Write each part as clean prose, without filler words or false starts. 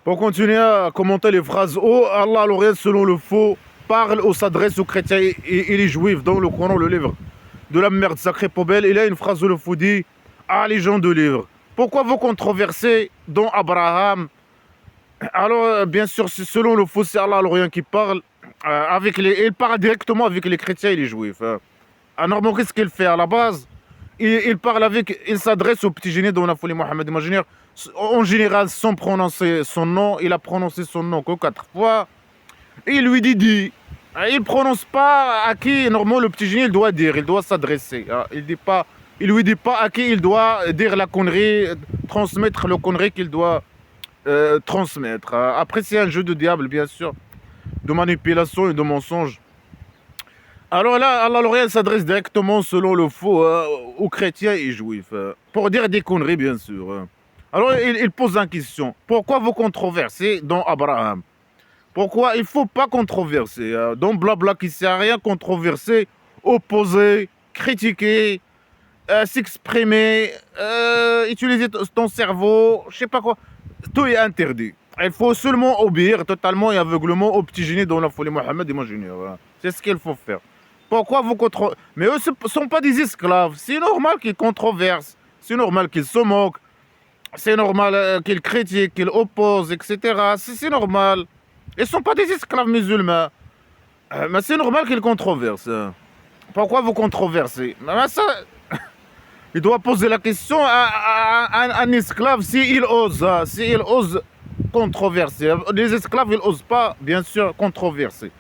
Pour continuer à commenter les phrases, oh Allah, l'Orient selon le faux, parle ou s'adresse aux chrétiens et les juifs dans le Coran, le livre de la merde sacrée poubelle. Il y a une phrase où le faux dit, ah les gens de livre, pourquoi vous controversez dans Abraham? Alors, bien sûr, selon le faux, c'est Allah, l'Orient qui parle, il parle directement avec les chrétiens et les juifs. Ah, normalement, qu'est-ce qu'il fait à la base? Il s'adresse au petit génie dans la folie Mohammed. Imaginez, en général, sans prononcer son nom, il a prononcé son nom que 4 fois. Et il lui dit. Il ne prononce pas à qui, normalement, le petit génie, il doit dire, il doit s'adresser. Il lui dit pas à qui il doit dire la connerie, transmettre le connerie qu'il doit transmettre. Après, c'est un jeu de diable, bien sûr, de manipulation et de mensonge. Alors là, Allah l'Orient s'adresse directement, selon le faux, aux chrétiens et juifs, pour dire des conneries, bien sûr. Alors, il pose une question. Pourquoi vous controversez dans Abraham? Pourquoi il ne faut pas controverser dans blabla qui ne sert à rien, controverser, opposer, critiquer, s'exprimer, utiliser ton cerveau, je sais pas quoi. Tout est interdit. Il faut seulement obéir totalement et aveuglement au petit génie dans la folie Mohammed, imaginaire. C'est ce qu'il faut faire. Pourquoi vous controversez? Mais eux ne sont pas des esclaves. C'est normal qu'ils controversent. C'est normal qu'ils se moquent. C'est normal qu'ils critiquent, qu'ils opposent, etc. C'est normal. Ils ne sont pas des esclaves musulmans. Mais c'est normal qu'ils controversent. Pourquoi vous controversez? Ça, il doit poser la question à un esclave s'il ose controverser. Les esclaves, ils n'osent pas, bien sûr, controverser.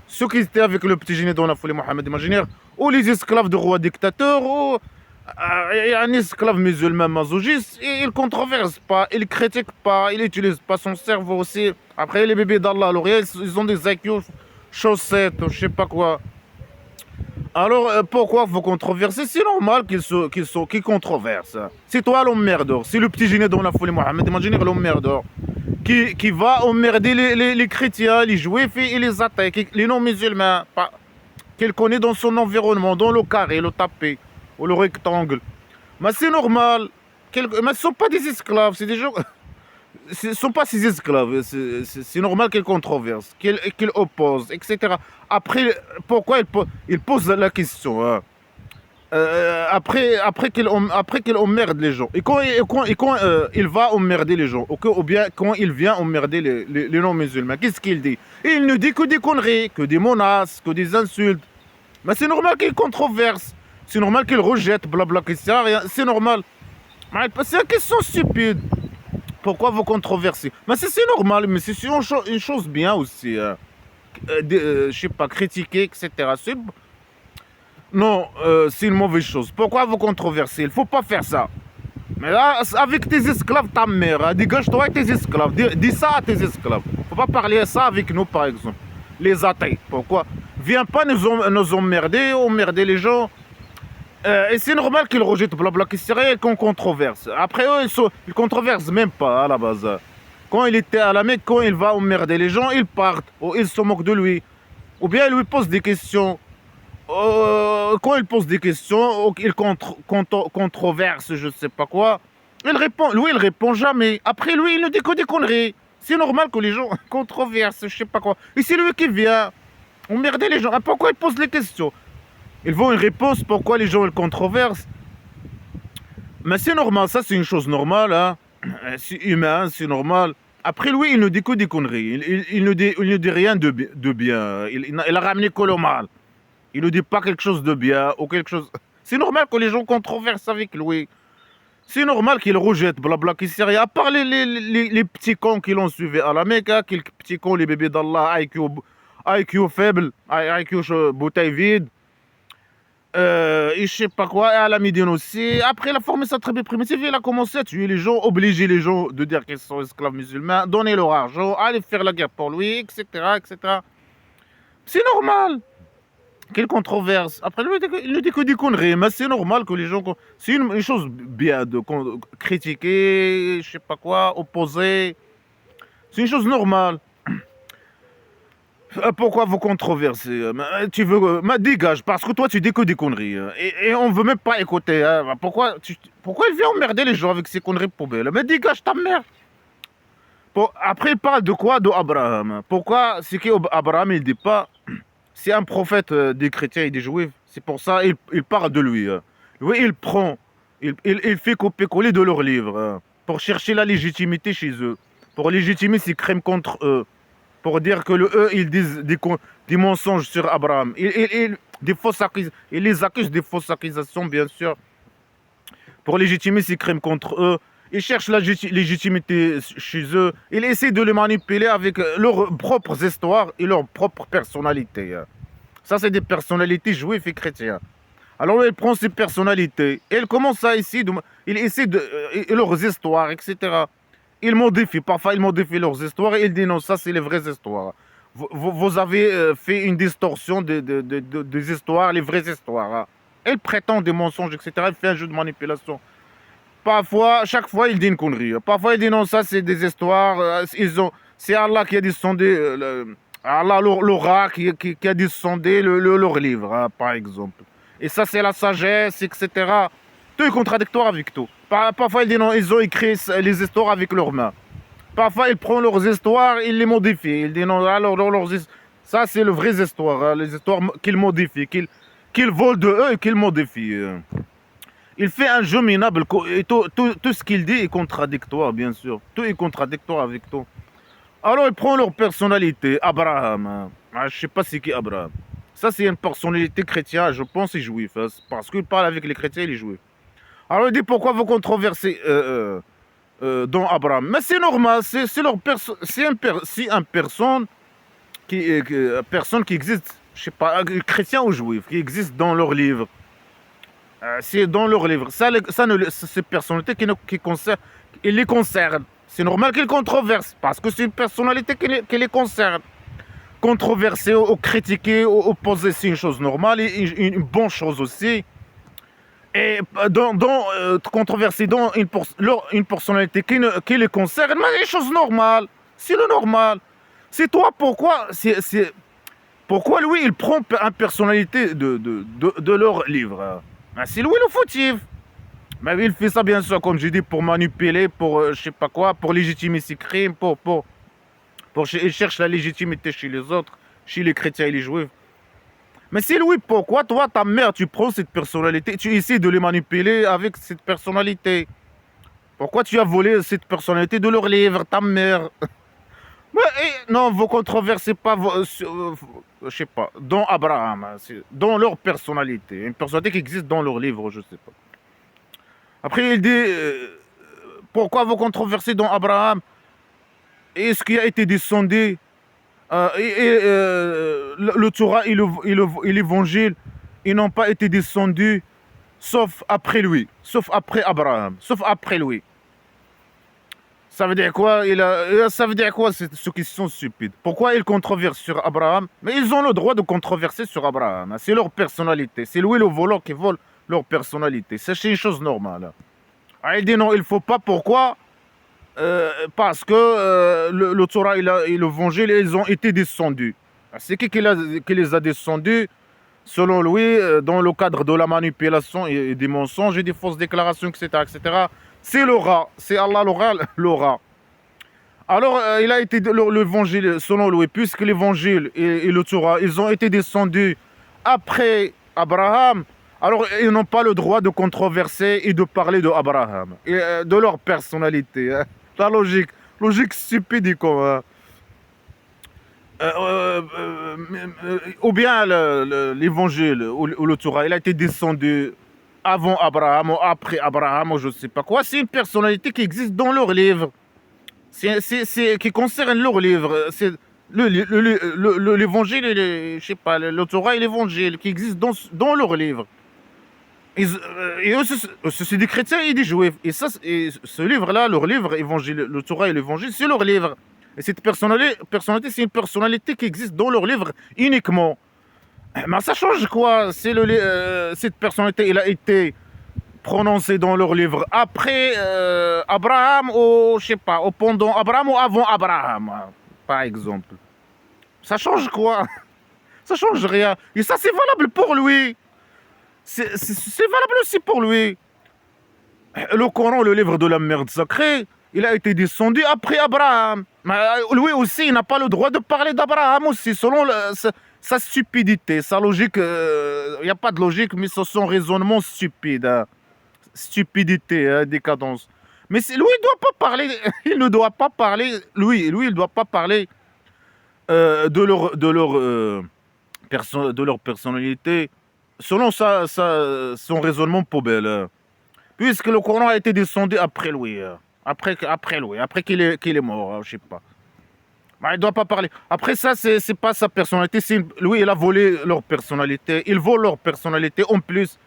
Ceux qui étaient avec le petit génie dans la folie Mohammed imaginaire, ou les esclaves de rois dictateurs, ou un esclave musulman masochiste, ils ne controversent pas, ils ne critiquent pas, ils n'utilisent pas son cerveau aussi. Après, les bébés d'Allah, ils ont des IQ chaussettes, je sais pas quoi. Alors, pourquoi vous controversez? C'est normal qu'ils controversent. C'est toi l'emmerdeur, c'est le petit génie dans la folie Mohammed imaginaire, l'emmerdeur. Qui va emmerder les chrétiens, les juifs et les athées, les non-musulmans, qu'il connaît dans son environnement, dans le carré, le tapis ou le rectangle. Mais c'est normal. Mais ce ne sont pas des esclaves, c'est des gens. Ce ne sont pas ces esclaves. C'est normal qu'ils controversent, qu'ils opposent, etc. Après, pourquoi ils posent la question après qu'il emmerde les gens. Et quand il va emmerder les gens, ou bien quand il vient emmerder les non-musulmans, qu'est-ce qu'il dit? Il ne dit que des conneries, que des menaces, que des insultes. Mais c'est normal qu'il controverse. C'est normal qu'il rejette, blabla, que ça rien. C'est normal. C'est une question stupide. Pourquoi vous controversez? Mais c'est normal, mais c'est une chose bien aussi. Je sais pas, critiquer, etc. Non, c'est une mauvaise chose. Pourquoi vous controversez? Il ne faut pas faire ça. Mais là, avec tes esclaves, ta mère, dégage-toi avec tes esclaves. Dis ça à tes esclaves. Il ne faut pas parler ça avec nous, par exemple. Les athées. Pourquoi? Viens pas nous emmerder les gens. Et c'est normal qu'ils rejettent blabla qui serait et qu'on controverse. Après eux, ils controversent même pas à la base. Quand il était à la Mecque, quand il va emmerder les gens, ils partent. Ou ils se moquent de lui. Ou bien ils lui posent des questions. Quand il pose des questions, il controverse, je sais pas quoi, il répond, lui il répond jamais. Après lui il ne dit que des conneries. C'est normal que les gens controversent, je sais pas quoi. Et c'est lui qui vient emmerder les gens. Pourquoi il pose les questions? Ils veulent une réponse, pourquoi les gens ils controversent. Mais c'est normal, ça c'est une chose normale, hein. C'est humain, c'est normal. Après lui il ne dit que des conneries, il ne dit rien de bien, il a ramené que le mal. Il ne dit pas quelque chose de bien ou quelque chose. C'est normal que les gens controversent avec lui. C'est normal qu'il rejette, blabla, qui sait rien. À part les petits cons qui l'ont suivi à la Mecque, hein, quelques petits cons, les bébés d'Allah, IQ faible, IQ bouteille vide, et je sais pas quoi, et à la Médine aussi. Après, il a formé sa tribu primitive, il a commencé à tuer les gens, obliger les gens de dire qu'ils sont esclaves musulmans, donner leur argent, aller faire la guerre pour lui, etc., etc. C'est normal quelle controverse. Après, lui, il ne dit que des conneries, mais c'est normal que les gens. C'est une chose bien de critiquer, je sais pas quoi, opposer. C'est une chose normale. Pourquoi vous controversez? Tu veux. Mais dégage, parce que toi, tu dis que des conneries. Et on veut même pas écouter. Pourquoi il vient emmerder les gens avec ces conneries poubelles? Mais dégage ta mère. Après, il parle de quoi? De Abraham. Pourquoi? C'est qu'Abraham, il dit pas, c'est un prophète des chrétiens et des juifs. C'est pour ça il parle de lui. Lui, il prend, il fait copier-coller de leurs livres pour chercher la légitimité chez eux, pour légitimer ses crimes contre eux, pour dire que eux, ils disent des mensonges sur Abraham. Il les accuse des fausses accusations, bien sûr, pour légitimer ses crimes contre eux. Ils cherchent la légitimité chez eux. Ils essaient de les manipuler avec leurs propres histoires et leurs propres personnalités. Ça, c'est des personnalités juives et chrétiennes. Alors, il prend ces personnalités et il commence à essayer de... Il essaie de... leurs histoires, etc. Il modifie. Parfois, il modifie leurs histoires et il dit non, ça, c'est les vraies histoires. Vous avez fait une distorsion des histoires, les vraies histoires. Il prétend des mensonges, etc. Il fait un jeu de manipulation. Parfois, chaque fois, il dit une connerie. Parfois, il dit non, ça, c'est des histoires. C'est Allah qui a descendu, Allah, l'aura, qui a descendu leur livre, hein, par exemple. Et ça, c'est la sagesse, etc. Tout est contradictoire avec tout. Parfois, il dit non, ils ont écrit les histoires avec leurs mains. Parfois, il prend leurs histoires, il les modifie. Il dit non, alors, ça, c'est les vraies histoires, hein, les histoires qu'il modifie, qu'il vole de eux et qu'il modifie. Il fait un jeu minable. Et tout ce qu'il dit est contradictoire, bien sûr. Tout est contradictoire avec tout. Alors, il prend leur personnalité. Abraham. Hein. Je ne sais pas c'est qui Abraham. Ça, c'est une personnalité chrétienne, je pense, et juif. Hein, parce qu'il parle avec les chrétiens et les juifs. Alors, il dit pourquoi vous controversez dans Abraham. Mais c'est normal. C'est une personne qui existe, je ne sais pas, chrétien ou juif, qui existe dans leur livre. C'est dans leur livre. C'est personnalité qui les concerne. C'est normal qu'ils controversent, parce que c'est une personnalité qui les concerne. Controverser ou critiquer ou opposer, c'est une chose normale et une bonne chose aussi. Et controverser dans une personnalité qui les concerne, mais c'est une chose normale. C'est le normal. C'est toi, pourquoi lui, il prend une personnalité de leur livre? C'est lui le fautif. Mais il fait ça, bien sûr, comme je dis, pour manipuler, pour je sais pas quoi, pour légitimer ses crimes, il cherche la légitimité chez les autres, chez les chrétiens et les juifs. Mais c'est lui, pourquoi toi, ta mère, tu prends cette personnalité, tu essaies de les manipuler avec cette personnalité? Pourquoi tu as volé cette personnalité de leur livre, ta mère? Non, vous controversez pas, je sais pas, dans Abraham, hein, dans leur personnalité, une personnalité qui existe dans leur livre, je sais pas. Après, il dit, pourquoi vous controversez dans Abraham? Et ce qui a été descendu, le Torah et l'Évangile, ils n'ont pas été descendus, sauf après lui, sauf après Abraham, sauf après lui. Ça veut dire quoi? Ça veut dire quoi, ceux qui sont stupides? Pourquoi ils controversent sur Abraham? Mais ils ont le droit de controverser sur Abraham. C'est leur personnalité. C'est lui le volant qui vole leur personnalité. C'est une chose normale. Il dit non, il ne faut pas. Pourquoi? Parce que le Torah et l'Évangile, ils ont été descendus. C'est qui les a descendus? Selon lui, dans le cadre de la manipulation et des mensonges et des fausses déclarations, etc., etc., c'est l'aura, c'est Allah l'aura. Alors, il a été l'évangile, selon lui, puisque l'évangile et le Torah, ils ont été descendus après Abraham, alors ils n'ont pas le droit de controverser et de parler de Abraham, et de leur personnalité. Hein. La logique stupide, quoi. Hein. Ou bien l'évangile ou le Torah, il a été descendu avant Abraham ou après Abraham ou je ne sais pas quoi. C'est une personnalité qui existe dans leur livre, qui concerne leur livre. C'est l'évangile, je sais pas, le Torah et l'évangile qui existent dans leur livre. Et eux, c'est des chrétiens et des juifs. Et ce livre-là, leur livre, évangile, le Torah et l'évangile, c'est leur livre. Et cette personnalité, c'est une personnalité qui existe dans leur livre uniquement. Mais ça change quoi? Cette personnalité, elle a été prononcée dans leur livre après Abraham ou je sais pas, ou pendant Abraham ou avant Abraham, par exemple. Ça change quoi? Ça change rien. Et ça, c'est valable pour lui. C'est valable aussi pour lui. Le Coran, le livre de la merde sacrée, il a été descendu après Abraham. Mais lui aussi, il n'a pas le droit de parler d'Abraham aussi, selon sa stupidité, sa logique. Il n'y a pas de logique, mais c'est son raisonnement stupide. Hein. Stupidité, hein, décadence. Mais lui, il ne doit pas parler. Il ne doit pas parler. Il ne doit pas parler de leur personnalité selon son raisonnement poubelle. Puisque le Coran a été descendu après lui. Après qu'il est mort, je sais pas. Bah, il ne doit pas parler. Après ça, c'est pas sa personnalité. Lui, il a volé leur personnalité. Il vole leur personnalité en plus.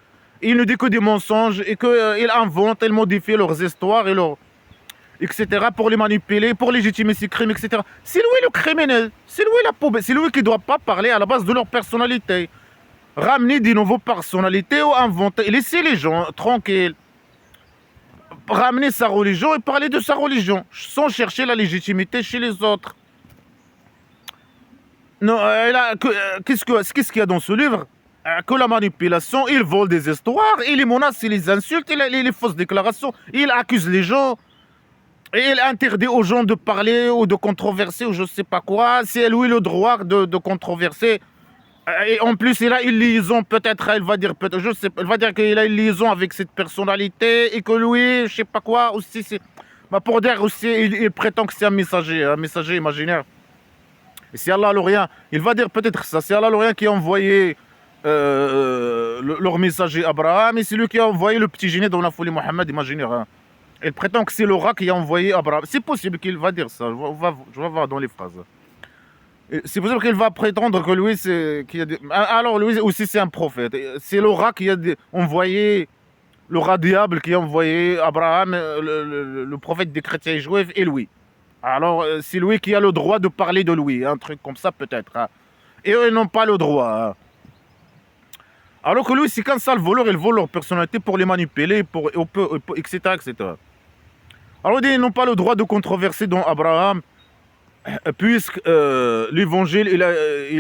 Il ne dit que des mensonges et qu'il invente, il modifie leurs histoires et etc. pour les manipuler, pour légitimer ses crimes, etc. C'est lui le criminel. C'est lui la poubelle. C'est lui qui ne doit pas parler à la base de leur personnalité. Ramener des nouveaux personnalités ou inventer. Laisser les gens tranquilles. Ramener sa religion et parler de sa religion sans chercher la légitimité chez les autres. Non, qu'est-ce qu'il y a dans ce livre? Que la manipulation, il vole des histoires, il les menace, il les insulte, il les fausses déclarations, il accuse les gens, et il interdit aux gens de parler ou de controverser ou je sais pas quoi. C'est lui le droit de controverser. Et en plus, il a une liaison, peut-être, il va dire, je sais pas, il va dire qu'il a une liaison avec cette personnalité et que lui, je sais pas quoi, aussi, bah pour dire aussi, il prétend que c'est un messager imaginaire. Et c'est Allah l'Orient, il va dire peut-être ça, c'est Allah l'Orient qui a envoyé leur messager Abraham et c'est lui qui a envoyé le petit génie dans la folie Mohammed imaginaire. Hein. Il prétend que c'est le rat qui a envoyé Abraham. C'est possible qu'il va dire ça, je vais voir dans les phrases. C'est possible qu'il va prétendre que lui, alors lui aussi c'est un prophète. C'est le rat qui a envoyé, le rat diable qui a envoyé Abraham, le prophète des chrétiens et juifs, et lui. Alors c'est lui qui a le droit de parler de lui, un truc comme ça peut-être. Hein. Et eux, ils n'ont pas le droit. Hein. Alors que lui, c'est qu'un sale voleur, il vole leur personnalité pour les manipuler, etc., etc. Alors ils n'ont pas le droit de controverser dans Abraham, puisque l'évangile et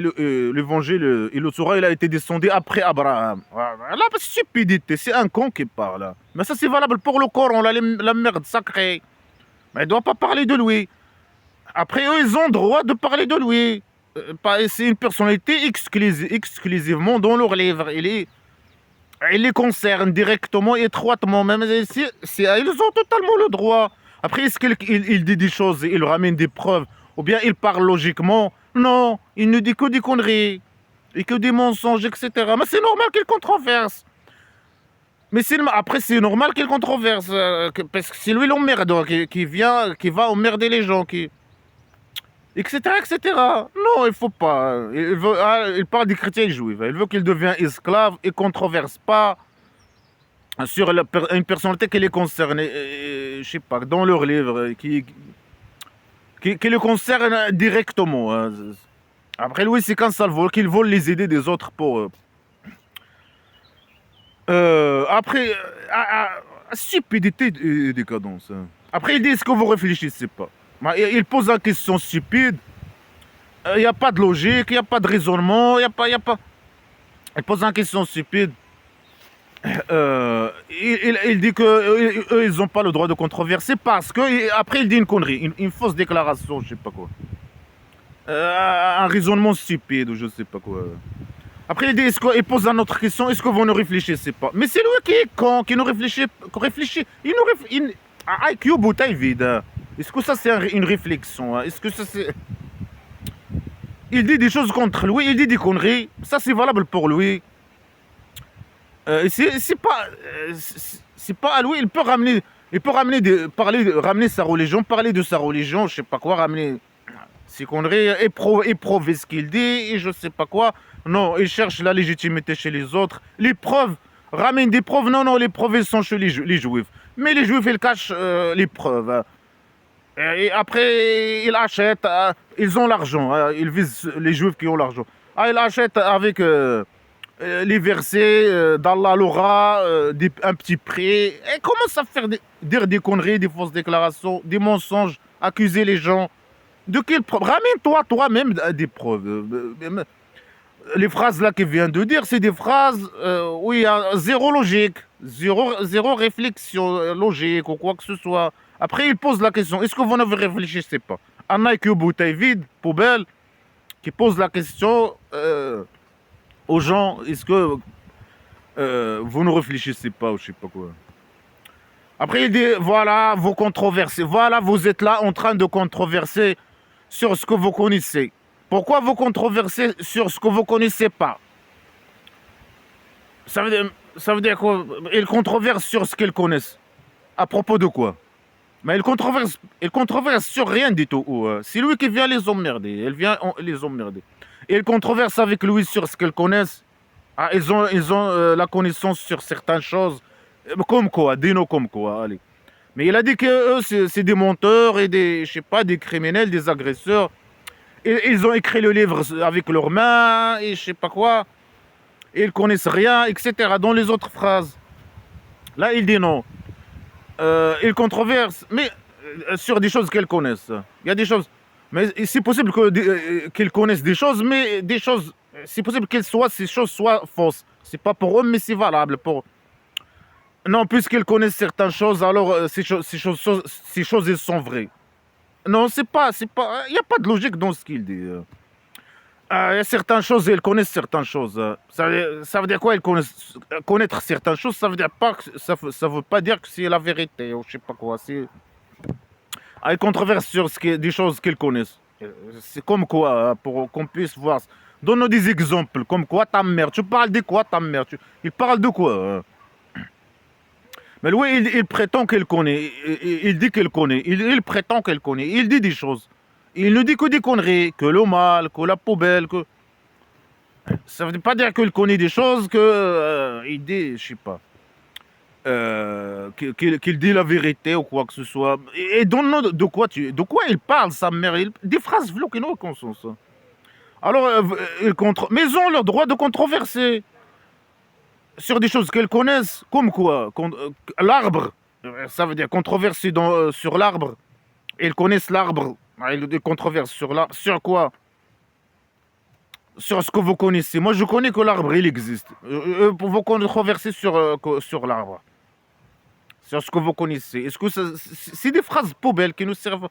le Torah, il a été descendu après Abraham. La stupidité, c'est un con qui parle. Mais ça, c'est valable pour le Coran, la merde sacrée. Mais il ne doit pas parler de lui. Après, eux, ils ont le droit de parler de lui. C'est une personnalité exclusivement dans leur livre. Il les concerne directement, étroitement. Même ils ont totalement le droit. Après, est-ce qu'il dit des choses, il ramène des preuves, ou bien il parle logiquement? Non, il ne dit que des conneries, et que des mensonges, etc. Mais c'est normal qu'il controverse. Mais après, c'est normal qu'il controverse, parce que c'est lui l'emmerdeur qui va emmerder les gens, etc., etc. Non, il faut pas. Il parle des chrétiens et juifs. Il veut qu'ils deviennent esclaves et controverse pas sur une personnalité qui les concerne, je sais pas, dans leur livre, qui les concerne directement. Hein. Après, lui, c'est quand ça le vole, qu'il vole les idées des autres pour... après, stupidité et décadence. Hein. Après, il dit, est-ce que vous réfléchissez pas? Il pose une question stupide. Il n'y a pas de logique, il n'y a pas de raisonnement, il Il pose une question stupide. Il dit qu'eux, ils n'ont pas le droit de controverser parce que... Après, il dit une connerie, une fausse déclaration, je sais pas quoi. Un raisonnement stupide ou je sais pas quoi. Après, il pose une autre question, est-ce que vous ne réfléchissez pas? Mais c'est lui qui est con, qui ne réfléchit. IQ bouteille vide. Hein. Est-ce que ça c'est une réflexion? Hein? Est-ce que ça c'est... Il dit des choses contre lui, il dit des conneries. Ça c'est valable pour lui. C'est pas à lui. Il peut ramener ramener sa religion, parler de sa religion, je sais pas quoi, ramener ses conneries, éprouver ce qu'il dit et je sais pas quoi. Non, il cherche la légitimité chez les autres. Les preuves, ramène des preuves. Non, les preuves elles sont chez les juifs. Mais les juifs ils cachent les preuves. Hein. Et après, ils achètent, ils ont l'argent, hein, ils visent les juifs qui ont l'argent. Ils achètent avec les versets d'Allah l'aura, un petit prix, et commencent à dire des conneries, des fausses déclarations, des mensonges, accuser les gens. De quelles preuves? Ramène-toi toi-même des preuves. Les phrases là qu'il vient de dire, c'est des phrases où il y a zéro logique, zéro réflexion logique ou quoi que ce soit. Après, il pose la question, est-ce que vous ne réfléchissez pas? Anna qui bouteille vide, poubelle, qui pose la question aux gens, est-ce que vous ne réfléchissez pas ou je sais pas quoi. Après, il dit, voilà, vous controversez, voilà, vous êtes là en train de controverser sur ce que vous connaissez. Pourquoi vous controversez sur ce que vous ne connaissez pas? Ça veut dire quoi? Ils controversent sur ce qu'ils connaissent. À propos de quoi? Mais ils controversent sur rien du tout. C'est lui qui vient les emmerder. Il vient les emmerder. Et ils controversent avec lui sur ce qu'ils connaissent. Ah, ils ont la connaissance sur certaines choses. Comme quoi, dis-nous comme quoi, allez. Mais il a dit que eux, c'est des menteurs et des, je sais pas, des criminels, des agresseurs. Et ils ont écrit le livre avec leurs mains et je sais pas quoi. Et ils connaissent rien, etc. Dans les autres phrases. Là, il dit non. Ils controversent, mais sur des choses qu'elles connaissent. Il y a des choses. Mais c'est possible qu'ils connaissent des choses, mais des choses. C'est possible ces choses soient fausses. C'est pas pour eux, mais c'est valable pour. Non, puisqu'ils connaissent certaines choses, alors ces choses, elles sont vraies. Non, il n'y a pas de logique dans ce qu'il dit. Il y a certaines choses, elles connaissent certaines choses. Ça veut dire quoi, connaître certaines choses, ça veut dire pas que, ça veut pas dire que c'est la vérité, ou je sais pas quoi. Ils controversent sur des choses qu'ils connaissent. C'est comme quoi, pour qu'on puisse voir. Donne-nous des exemples, comme quoi ta mère. Tu parles de quoi ta mère? Il parle de quoi? Mais lui, il prétend qu'elle connaît. Il dit qu'elle connaît. Il prétend qu'elle connaît. Il dit des choses. Il ne dit que des conneries, que le mal, que la poubelle, que... Ça ne veut pas dire qu'il connaît des choses, il dit, je sais pas, qu'il dit la vérité ou quoi que ce soit. Et donne-nous de quoi il parle, sa mère. Des phrases qui n'ont aucun sens. Alors, mais ils ont le droit de controverser sur des choses qu'elles connaissent, comme quoi l'arbre, ça veut dire controverser sur l'arbre. Ils connaissent l'arbre. Ils controversent sur l'arbre. Sur quoi? Sur ce que vous connaissez. Moi, je connais que l'arbre, il existe. Vous controversez sur l'arbre. Sur ce que vous connaissez. Est-ce que c'est des phrases poubelles qui nous servent?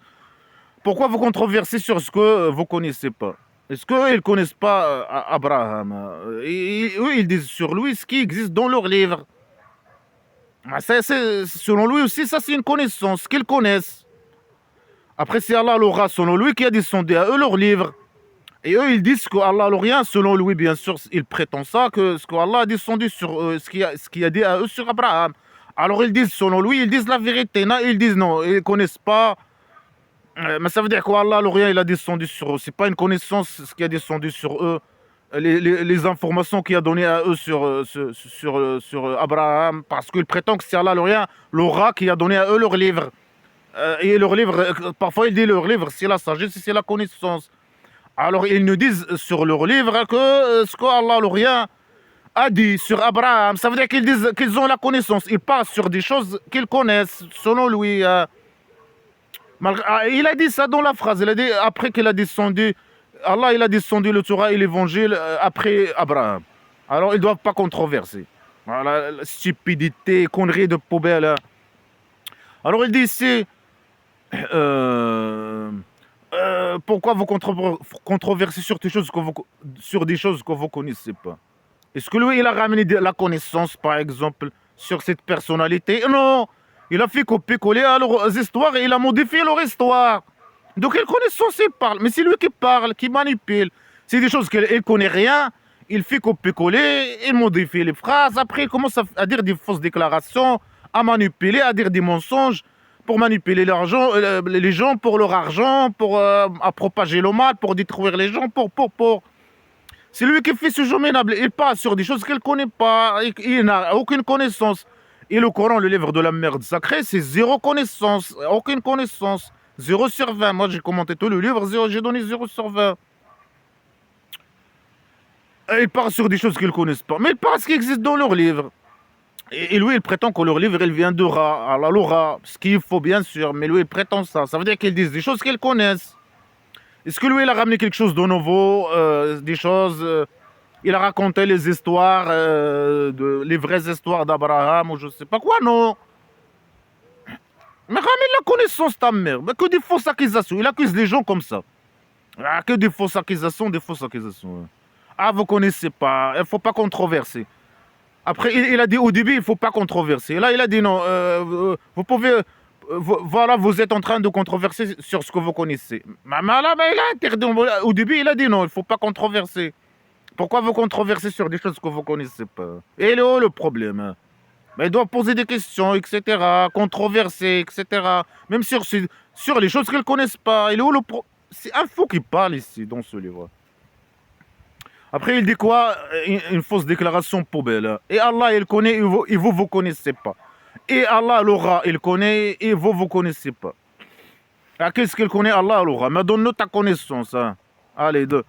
Pourquoi vous controversez sur ce que vous connaissez pas? Est-ce qu'ils ne connaissent pas Abraham? Eux, ils disent sur lui ce qui existe dans leur livre. Selon lui aussi, ça c'est une connaissance, qu'ils connaissent. Après, c'est Allah l'aura, selon lui, qui a descendu à eux leur livre. Et eux, ils disent qu'Allah n'a rien, selon lui, bien sûr, il prétend ça, que ce qu'Allah a descendu sur eux, ce qu'il a dit à eux sur Abraham. Alors ils disent, selon lui, ils disent la vérité. Non, ils disent non, ils ne connaissent pas. Mais ça veut dire qu'Allah n'a rien, il a descendu sur eux. Ce n'est pas une connaissance, ce qui a descendu sur eux. Les informations qu'il a données à eux sur Abraham, parce qu'il prétend que c'est Allah rien, l'aura qui a donné à eux leur livre. Et leur livre, parfois il dit leur livre, c'est la sagesse, c'est la connaissance. Alors ils nous disent sur leur livre que ce qu'Allah rien a dit sur Abraham, ça veut dire qu'ils disent qu'ils ont la connaissance. Ils parlent sur des choses qu'ils connaissent, selon lui. Il a dit ça dans la phrase. Il a dit après qu'il a descendu, Allah il a descendu le Torah et l'évangile après Abraham. Alors ils ne doivent pas controverser. Voilà, la stupidité, connerie de poubelle. Alors il dit ici, pourquoi vous controversez sur des choses que vous connaissez pas? Est-ce que lui il a ramené de la connaissance par exemple sur cette personnalité? Non, il a fait copier-coller à leurs histoires et il a modifié leur histoire. De quelle connaissance il parle? Mais c'est lui qui parle, qui manipule. C'est des choses qu'il ne connaît rien. Il fait copier-coller, il modifie les phrases. Après, il commence à dire des fausses déclarations, à manipuler, à dire des mensonges pour manipuler les gens pour leur argent, à propager le mal, pour détruire les gens, pour. C'est lui qui fait ce jeu minable. Il parle sur des choses qu'il ne connaît pas. Il n'a aucune connaissance. Et le Coran, le livre de la merde sacrée, c'est zéro connaissance. Aucune connaissance. 0 sur 20. Moi, j'ai commenté tout le livre, j'ai donné 0 sur 20. Il parle sur des choses qu'ils ne connaissent pas. Mais il parle ce qui existe dans leur livre. Et lui, il prétend que leur livre, il vient de Ra, Allah l'aura. Ce qu'il faut, bien sûr. Mais lui, il prétend ça. Ça veut dire qu'ils disent des choses qu'ils connaissent. Est-ce que lui, il a ramené quelque chose de nouveau, des choses... il a raconté les histoires, les vraies histoires d'Abraham, ou je sais pas quoi, non. Mais ramène la connaissance, ta mère. Mais que des fausses accusations. Il accuse les gens comme ça. Ah, que des fausses accusations, des fausses accusations. Ah, vous connaissez pas. Il ne faut pas controverser. Après, il a dit au début, il ne faut pas controverser. Là, il a dit non. Vous pouvez. Voilà, vous êtes en train de controverser sur ce que vous connaissez. Mais là, il a interdit. Au début, il a dit non, il ne faut pas controverser. Pourquoi vous controversez sur des choses que vous ne connaissez pas? Et il est où le problème? Mais il doit poser des questions, etc. Controverser, etc. Même sur les choses qu'ils ne connaissent pas. Il est où le problème? C'est un fou qui parle ici, dans ce livre. Après, il dit quoi? Une fausse déclaration poubelle. Et Allah, il connaît, et vous, vous connaissez pas. Et Allah, l'aura, il connaît, et vous, vous connaissez pas. Ah, qu'est-ce qu'il connaît? Allah, l'aura. Mais donne-nous ta connaissance. Hein. Allez, deux.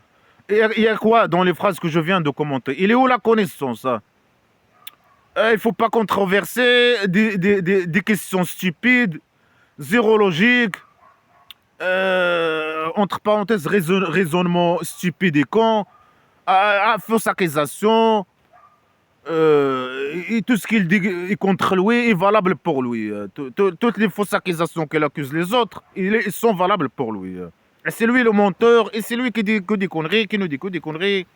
Et il y a quoi dans les phrases que je viens de commenter? Il est où la connaissance? Hein? Il ne faut pas controverser des questions stupides, zéro logique, entre parenthèses, raisonnement stupide et con, fausse accusation, et tout ce qu'il dit est contre lui est valable pour lui. Toutes les fausses accusations qu'il accuse les autres, ils sont valables pour lui. Et c'est lui le menteur, et c'est lui qui dit que des conneries, qui nous dit que des conneries.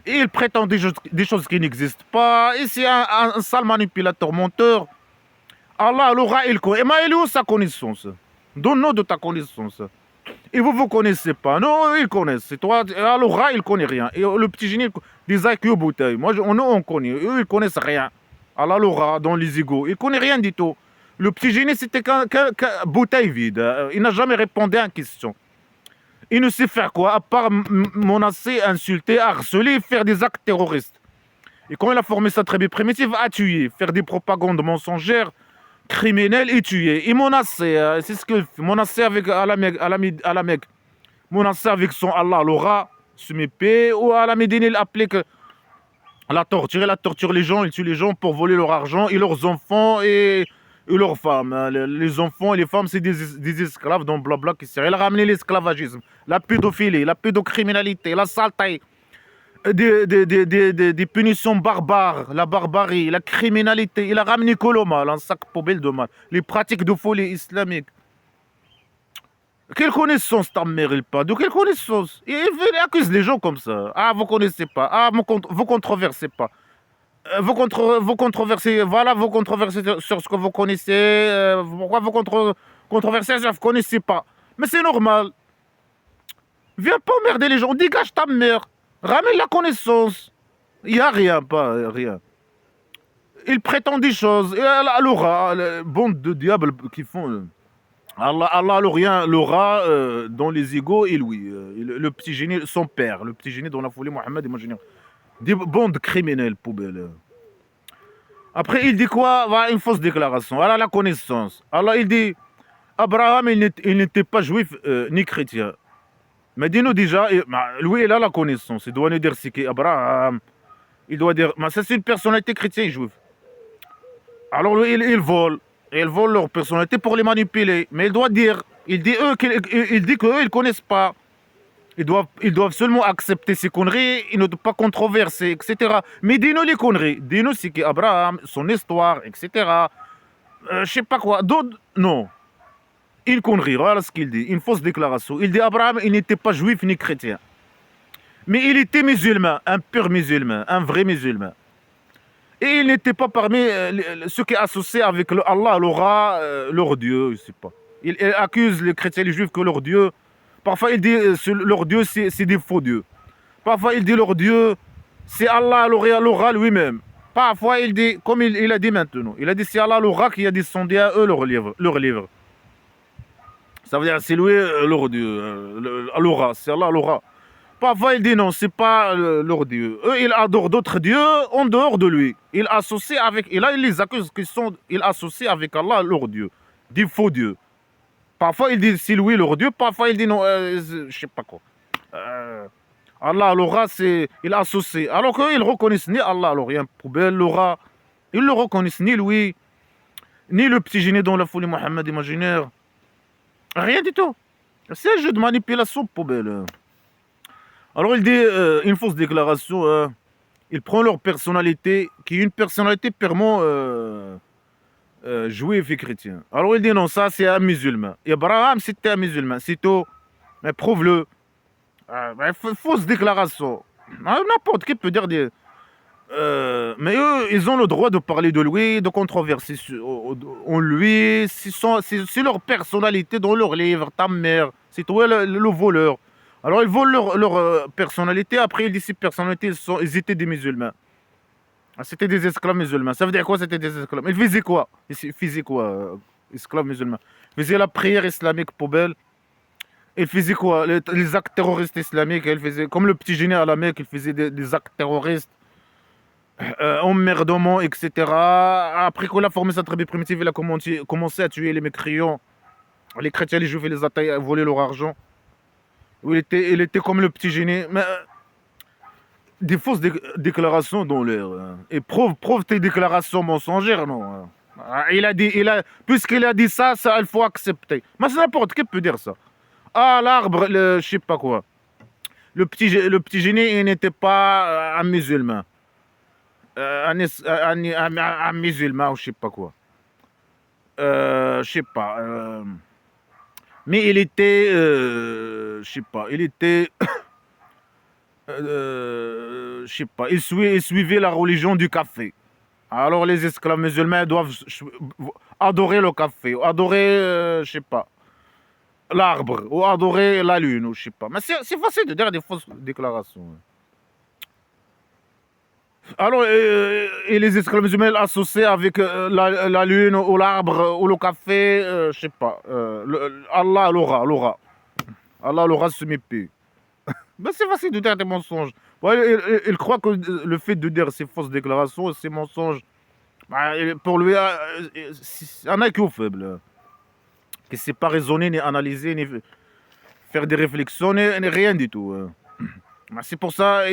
Et il prétend des choses qui n'existent pas, et c'est un sale manipulateur menteur. Allah l'aura, il connaît. Mais il est où sa connaissance? Donne-nous de ta connaissance. Et vous ne connaissez pas. Non, ils connaissent. C'est toi, l'aura, il ne connaît rien. Et le petit génie, des IQ bouteilles. Moi, on connaît. Eux, ils ne connaissent rien. Allah l'aura, dans les égos. Il ne connaît rien du tout. Le petit génie, c'était qu'une bouteille vide. Il n'a jamais répondu à une question. Il ne sait faire quoi, à part menacer, insulter, harceler, faire des actes terroristes. Et quand il a formé sa tribu primitive, à tuer, faire des propagandes mensongères, criminelles et tuer. Il menaçait, c'est ce qu'il fait. Menacer avec à la Mecque. Menacer avec son Allah, l'aura, paix, ou à la Médine, il applique la torture. Il a torturé les gens, il tue les gens pour voler leur argent et leurs enfants et leurs femmes. Les enfants et les femmes, c'est des esclaves dans blabla qui sert. Il a ramené l'esclavagisme, la pédophilie, la pédocriminalité, la saleté, des punitions barbares, la barbarie, la criminalité. Il a ramené que le mal, un sac poubelle de mal. Les pratiques de folie islamique. Quelle connaissance ta mère il pas? De quelle connaissance? Il accuse les gens comme ça. Ah, vous connaissez pas. Ah, vous controversez pas. Vous controversez, voilà, vous controversez sur ce que vous connaissez. Pourquoi vous controversez sur ce que vous ne connaissez pas? Mais c'est normal. Viens pas emmerder les gens. Dégage ta mère. Ramène la connaissance. Il n'y a rien, pas rien. Il prétend des choses. Et l'aura, bande de diables qui font. Allah l'aura dans les égaux et lui. Le petit génie, son père. Le petit génie dans la folie, Mohammed, imaginez. Des bandes criminelles, poubelles. Après, il dit quoi? Voilà, une fausse déclaration. Voilà la connaissance. Alors, il dit, Abraham, il n'était pas juif ni chrétien. Mais dis-nous déjà, lui, il a la connaissance. Il doit nous dire c'est qui Abraham. Il doit dire, mais ça, c'est une personnalité chrétienne et juive. Alors, lui, il vole. Ils volent leur personnalité pour les manipuler. Mais il doit dire, il dit qu'eux, ils ne connaissent pas. Ils doivent seulement accepter ces conneries, ils ne doivent pas controverser, etc. Mais dis-nous les conneries. Dis-nous c'est qui Abraham, son histoire, etc. Je sais pas quoi. D'autres, non. Une connerie, voilà ce qu'il dit. Une fausse déclaration. Il dit Abraham, il n'était pas juif ni chrétien. Mais il était musulman, un pur musulman, un vrai musulman. Et il n'était pas parmi ceux qui associés avec Allah, l'aura, leur Dieu, je sais pas. Il accuse les chrétiens et les juifs que leur Dieu. Parfois, il dit leur Dieu, c'est des faux dieux. Parfois, il dit leur Dieu, c'est Allah, l'aura lui-même. Parfois, il dit, comme il a dit maintenant, il a dit c'est Allah, l'aura qui a descendu à eux leur livre. Ça veut dire c'est lui leur Dieu, l'aura, c'est Allah, l'aura. Parfois, il dit non, c'est pas leur Dieu. Eux, ils adorent d'autres dieux en dehors de lui. Il associe avec, et là, il les accuse qu'ils associent avec Allah leur Dieu, des faux dieux. Parfois, il dit c'est lui leur Dieu, parfois, il dit non, je sais pas quoi. Allah, l'aura, il associe. Alors qu'eux, ils reconnaissent ni Allah, alors rien poubelle, l'aura. Ils ne le reconnaissent ni lui, ni le petit génie dans la folie Mohammed imaginaire. Rien du tout. C'est un jeu de manipulation poubelle. Alors, il dit une fausse déclaration. Il prend leur personnalité, qui est une personnalité purement juif et chrétien. Alors il dit non, ça c'est un musulman. Et Abraham, c'était un musulman, c'est tout. Mais prouve-le. Fausse déclaration. N'importe qui peut dire des. Mais eux, ils ont le droit de parler de lui, de controverser en lui. C'est leur personnalité dans leur livre, ta mère. C'est toi le voleur. Alors ils volent leur personnalité. Après, ils disent ces personnalités, ils étaient des musulmans. Ah, c'était des esclaves musulmans. Ça veut dire quoi, c'était des esclaves? Ils faisaient quoi? Ils faisaient quoi, esclaves musulmans? Ils faisaient la prière islamique poubelle. Ils faisaient quoi? Les actes terroristes islamiques. Ils faisaient, comme le petit génie à la Mecque, ils faisaient des actes terroristes. Emmerdement, etc. Après qu'on a formé sa tribu primitive, il a commencé à tuer les mécréants, les chrétiens, les juifs, et les athées, à voler leur argent. Il était comme le petit génie. Mais des fausses déclarations dans l'air. Et prouve tes déclarations mensongères, non? Puisqu'il a dit ça, il faut accepter. Mais c'est n'importe qui peut dire ça. Ah, l'arbre, je sais pas quoi. Le petit génie, il n'était pas un musulman. Un musulman ou je sais pas quoi. Je sais pas. Mais il était, je sais pas, il était, je sais pas, il suivait la religion du café. Alors les esclaves musulmans doivent adorer le café, ou adorer, je sais pas, l'arbre, ou adorer la lune, ou je sais pas. Mais c'est facile de dire des fausses déclarations. Alors, et les esclaves musulmans associés avec la lune, ou l'arbre, ou le café, je sais pas. Allah l'aura. Allah l'aura se mépier. Ben, c'est facile de dire des mensonges. Ouais, il croit que le fait de dire ces fausses déclarations, ces mensonges, bah, pour lui, c'est un IQ faible. Qui ne sait pas raisonner, ni analyser, ni faire des réflexions, ni rien du tout. Bah, c'est pour ça,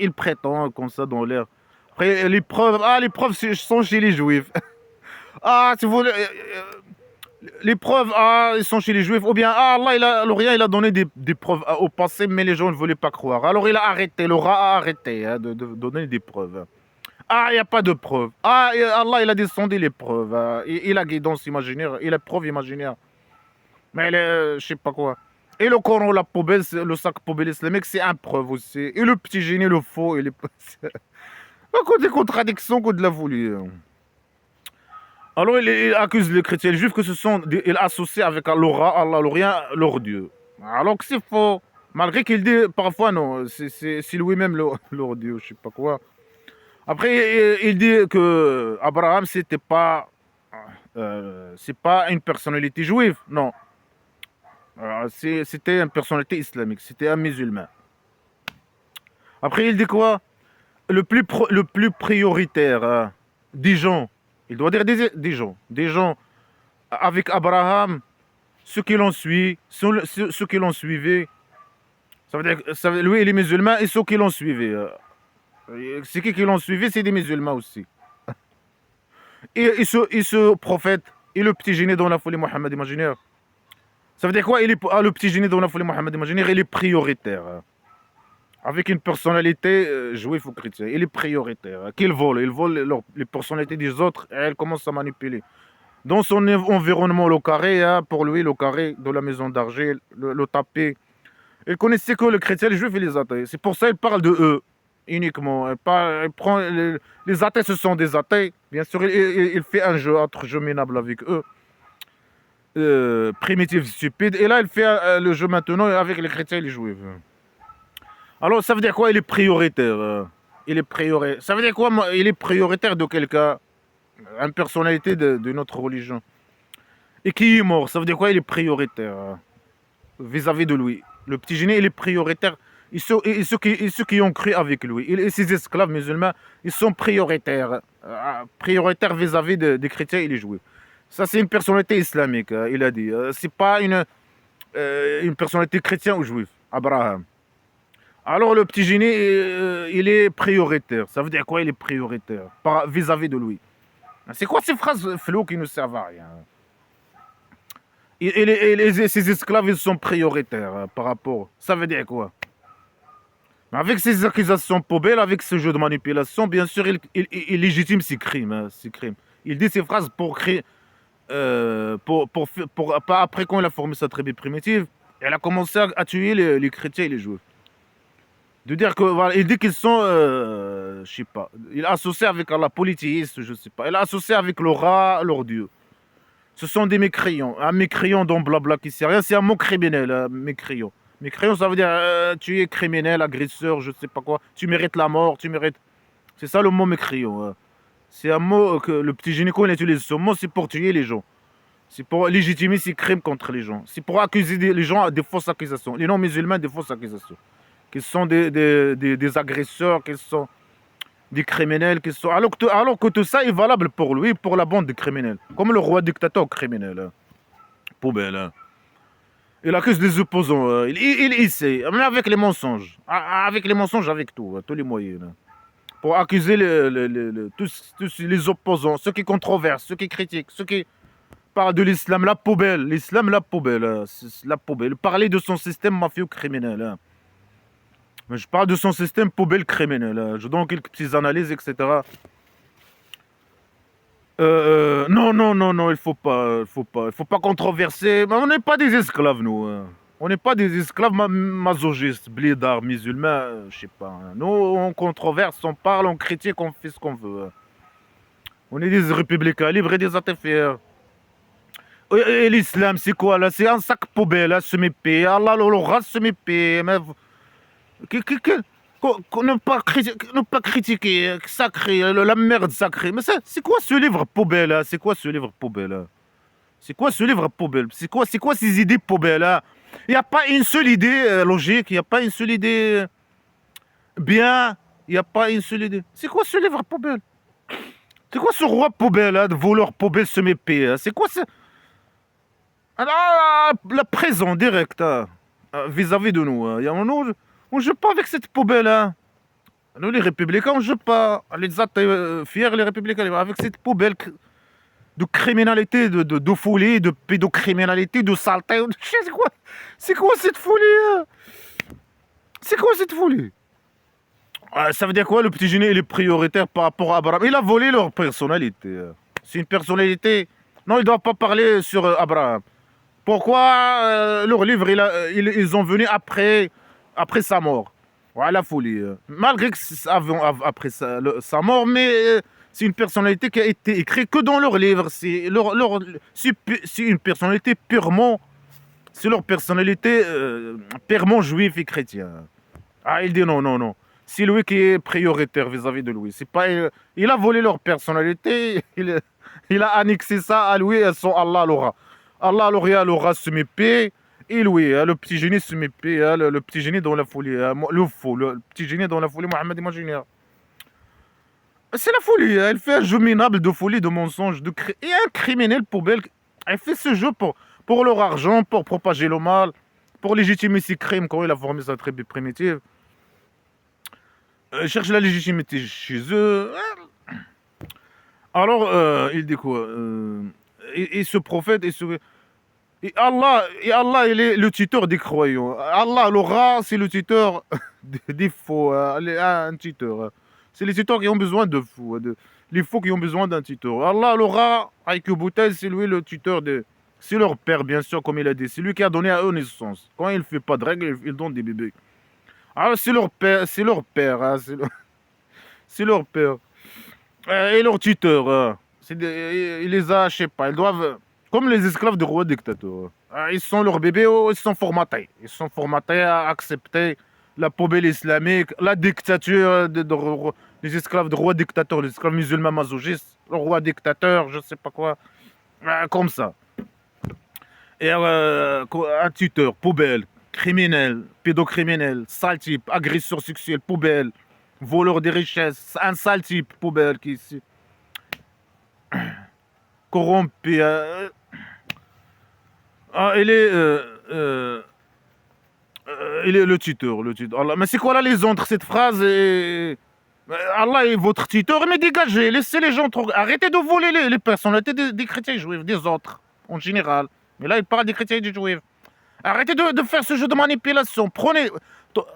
il prétend comme ça dans l'air. Après, les preuves sont chez les juifs. Ah, si vous voulez, les preuves, ils sont chez les juifs. Ou bien, Allah, il a donné des preuves au passé, mais les gens ne voulaient pas croire. Alors il a arrêté, le rat a arrêté de donner des preuves. Ah, il n'y a pas de preuves. Ah, Allah, il a descendu les preuves. Il a guidance imaginaire, il a preuve imaginaire. Mais je sais pas quoi. Et le Coran, la poubelle, le sac poubelle islamique, c'est un preuve aussi. Et le petit génie, le faux, il est. Encore des contradictions que de la folie. Alors il accuse les chrétiens et les juifs que il associe avec Allah, l'Orient, leur Dieu. Alors que c'est faux. Malgré qu'il dit parfois non, c'est lui-même leur Dieu, je sais pas quoi. Après, il dit que Abraham, c'est pas une personnalité juive, non. C'était une personnalité islamique, c'était un musulman. Après, il dit quoi? Le plus prioritaire des gens, il doit dire des gens avec Abraham, ceux qui l'ont suivi, ceux qui l'ont suivi. Ça veut dire que lui, il est musulman et ceux qui l'ont suivi. Ceux qui l'ont suivi, c'est des musulmans aussi. Et ce prophète, et le petit génie dans la folie Mohammed imaginaire. Ça veut dire quoi? Le petit génie dans la folie Mohammed imaginaire, il est prioritaire. Avec une personnalité juive ou chrétienne. Il est prioritaire. Il vole les personnalités des autres et elle commence à manipuler. Dans son environnement, le carré, pour lui, le carré de la maison d'argile, le tapis, il connaissait que le chrétien, les juifs et les athées. C'est pour ça qu'il parle de eux uniquement. Il prend les athées, ce sont des athées. Bien sûr, il fait un jeu entre jeu minable avec eux. Primitif, stupide. Et là, il fait le jeu maintenant avec les chrétiens et les juifs. Alors, ça veut dire quoi? Il est prioritaire. Il est prioritaire. Ça veut dire quoi? Il est prioritaire de quelqu'un, une personnalité de notre religion. Et qui est mort, ça veut dire quoi? Il est prioritaire vis-à-vis de lui. Le petit génie, il est prioritaire. Et ceux qui ont cru avec lui. Et ces esclaves musulmans, ils sont prioritaires. Prioritaires vis-à-vis des chrétiens et des juifs. Ça, c'est une personnalité islamique, il a dit. C'est pas une personnalité chrétienne ou juive, Abraham. Alors le petit génie, il est prioritaire. Ça veut dire quoi? Il est prioritaire vis-à-vis de lui. C'est quoi ces phrases floues qui ne servent à rien? Ces esclaves, ils sont prioritaires par rapport. Ça veut dire quoi? Avec ces accusations poubelles, avec ce jeu de manipulation, bien sûr, il légitime ces crimes. Il dit ces phrases pour créer, pas après quand il a formé sa tribu primitive, elle a commencé à tuer les chrétiens et les juifs. De dire que voilà, il dit qu'ils sont, je sais pas, il a associé avec Allah polythéiste, je sais pas, il a associé avec le rat, leur dieu. Ce sont des mécréants, un mécréant dans blabla qui sait rien, c'est un mot criminel, mécréant. Mécréant, ça veut dire tu es criminel, agresseur, je sais pas quoi, tu mérites la mort, tu mérites. C'est ça le mot mécréant. C'est un mot que le petit gynéco il utilise. Ce mot, c'est pour tuer les gens. C'est pour légitimer ses crimes contre les gens. C'est pour accuser les gens des fausses accusations. Les non-musulmans des fausses accusations. Qu'ils sont des agresseurs, qu'ils sont des criminels, qu'ils sont... Alors que tout ça est valable pour lui, pour la bande de criminels. Comme le roi dictateur criminel. Poubelle. Il accuse les opposants. Il essaie, mais avec les mensonges. Avec les mensonges, avec tout. Tous les moyens. Pour accuser tous les opposants, ceux qui controversent, ceux qui critiquent, ceux qui parlent de l'islam, la poubelle. L'islam, la poubelle. La poubelle. Parler de son système mafieux criminel. Mais je parle de son système poubelle criminel. Je donne quelques petites analyses, etc. Non, non, non, non, il faut pas controverser. Mais on n'est pas des esclaves, nous. On n'est pas des esclaves masochistes, blédards, musulmans, je sais pas. Nous, on controverse, on parle, on critique, on fait ce qu'on veut. On est des républicains libres et des athées fiers. Et l'islam, c'est quoi là? C'est un sac poubelle, hein, semi-paix. Allah, l'aura semi-paix. Mais ne pas critiquer, sacré, la merde sacrée. Mais c'est quoi ce livre poubelle là? C'est quoi ce livre poubelle là? C'est quoi ce livre poubelle? C'est quoi ces idées poubelles là? Il n'y a pas une seule idée logique, il n'y a pas une seule idée bien, il n'y a pas une seule idée. C'est quoi ce livre poubelle? C'est quoi ce roi poubelle là, de voleur poubelle semi-paix? C'est quoi ça? Ah, la présent direct hein, vis-à-vis de nous. Nous, on ne joue pas avec cette poubelle. Hein. Nous, les républicains, on ne joue pas. Les athées fiers, les républicains, avec cette poubelle de criminalité, de folie, de pédocriminalité, de saleté. C'est quoi cette folie hein? C'est quoi cette folie? Ça veut dire quoi, le petit génie, il est prioritaire par rapport à Abraham? Il a volé leur personnalité. C'est une personnalité... Non, il ne doit pas parler sur Abraham. Pourquoi leur livre, ils ont venu après sa mort? Ouais, la folie. Malgré que c'est après sa mort, mais c'est une personnalité qui a été écrite que dans leur livre. C'est une personnalité purement... C'est leur personnalité purement juive et chrétienne. Ah, il dit non, non, non. C'est lui qui est prioritaire vis-à-vis de lui. C'est pas, il a volé leur personnalité, il a annexé ça à lui et à son Allah l'aura. Allah l'aura se paix, et lui, le petit génie se paix, le petit génie dans la folie, le petit génie dans la folie, Mohamed imaginaire. C'est la folie, elle fait un jeu minable de folie, de mensonge, et un criminel poubelle. Elle fait ce jeu pour leur argent, pour propager le mal, pour légitimer ses crimes quand il a formé sa tribu primitive. Cherche la légitimité chez eux. Alors, il dit quoi et ce prophète, et Allah, il est le tuteur des croyants. Allah, le rat, c'est le tuteur des faux. Un tuteur. C'est les tuteurs qui ont besoin de fous. Les faux qui ont besoin d'un tuteur. Allah, le rat, avec Boutel, c'est lui le tuteur de... C'est leur père, bien sûr, comme il a dit. C'est lui qui a donné à eux naissance. Quand il ne fait pas de règles, il donne des bébés. Alors, c'est leur père, hein, c'est leur père. Et leur tuteur. Ils les a, je sais pas, ils doivent... Comme les esclaves du roi dictateur. Ils sont leurs bébés, ils sont formatés. Ils sont formatés à accepter la poubelle islamique, la dictature des esclaves du roi dictateur, les esclaves musulmans masochistes, le roi dictateur, je sais pas quoi. Comme ça. Et un tuteur, poubelle, criminel, pédocriminel, sale type, agresseur sexuel, poubelle, voleur des richesses, un sale type, poubelle qui ici. Corrompu. Il est le tuteur, Allah. Mais c'est quoi la liaison entre cette phrase et... Allah est votre tuteur, mais dégagez, laissez les gens... Arrêtez de voler les personnalités des chrétiens juifs, des autres, en général. Mais là, il parle des chrétiens et des juifs. Arrêtez de faire ce jeu de manipulation. Prenez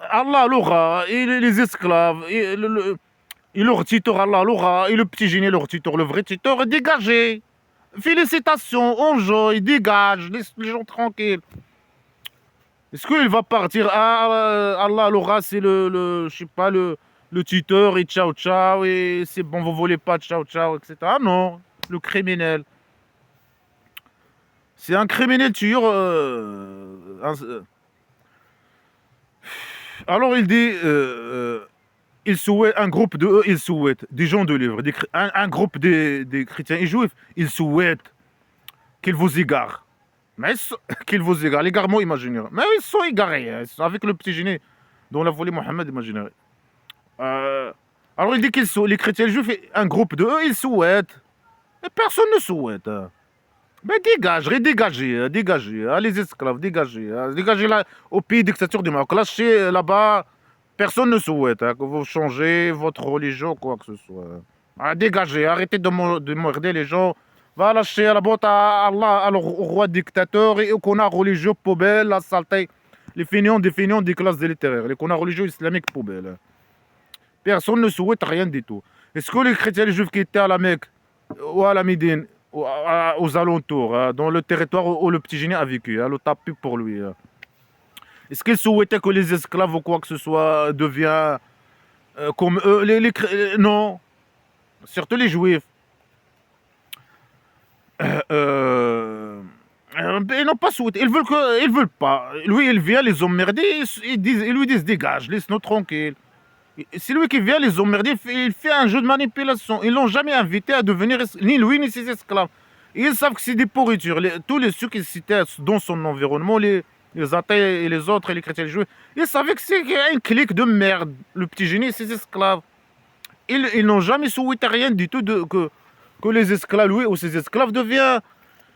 Allah, l'aura, et les esclaves, et Et leur tuteur, Allah l'aura. Et le petit génie, leur tuteur, le vrai tuteur, est dégagé. Félicitations, enjoy, dégage, laisse les gens tranquilles. Est-ce qu'il va partir? Ah, Allah l'aura, c'est je sais pas, le tuteur, et ciao, ciao, et c'est bon, vous volez pas, ciao, ciao, etc. Ah non, le criminel. C'est un criminel tueur. Alors il dit, il souhaite, un groupe de eux, il souhaite, des gens de livre, un groupe des chrétiens et juifs, ils souhaitent qu'ils vous égarent. Mais qu'ils vous égarent, l'égarement imaginaire. Mais ils sont égarés, hein, ils sont avec le petit génie dont l'a volé Mohammed imaginaire. Euh, alors il dit qu'ils les chrétiens et les juifs, un groupe de eux, ils souhaitent. Mais personne ne souhaite. Hein. Mais dégagez, dégagez, dégagez, hein, les esclaves, dégagez. Hein, dégagez là, au pays dictature du Maroc. Lâchez là-bas, personne ne souhaite hein, que vous changez votre religion, quoi que ce soit. Ah, dégagez, arrêtez de morder les gens. Va lâcher la botte à Allah, au roi dictateur et au connard religieux poubelle, la saleté. Les fainéants des classes littéraires, les connards religieux islamiques poubelle. Personne ne souhaite rien du tout. Est-ce que les chrétiens et les juifs qui étaient à la Mecque ou à la Médine, aux alentours, hein, dans le territoire où le petit génie a vécu, hein, le tapis pour lui, hein, est-ce qu'ils souhaitaient que les esclaves ou quoi que ce soit deviennent comme eux non, surtout les juifs. Ils n'ont pas souhaité. Ils veulent pas. Lui, il vient les emmerder. Ils lui disent dégage, laisse-nous tranquille. C'est lui qui vient les emmerder. Il fait un jeu de manipulation. Ils l'ont jamais invité à devenir ni lui ni ses esclaves. Et ils savent que c'est des pourritures. Tous ceux qui citaient dans son environnement, les athées et les autres, et les chrétiens et les juifs, ils savaient que c'est un clic de merde. Le petit génie et ses esclaves. Ils n'ont jamais souhaité rien du tout que les esclaves, lui ou ses esclaves, deviennent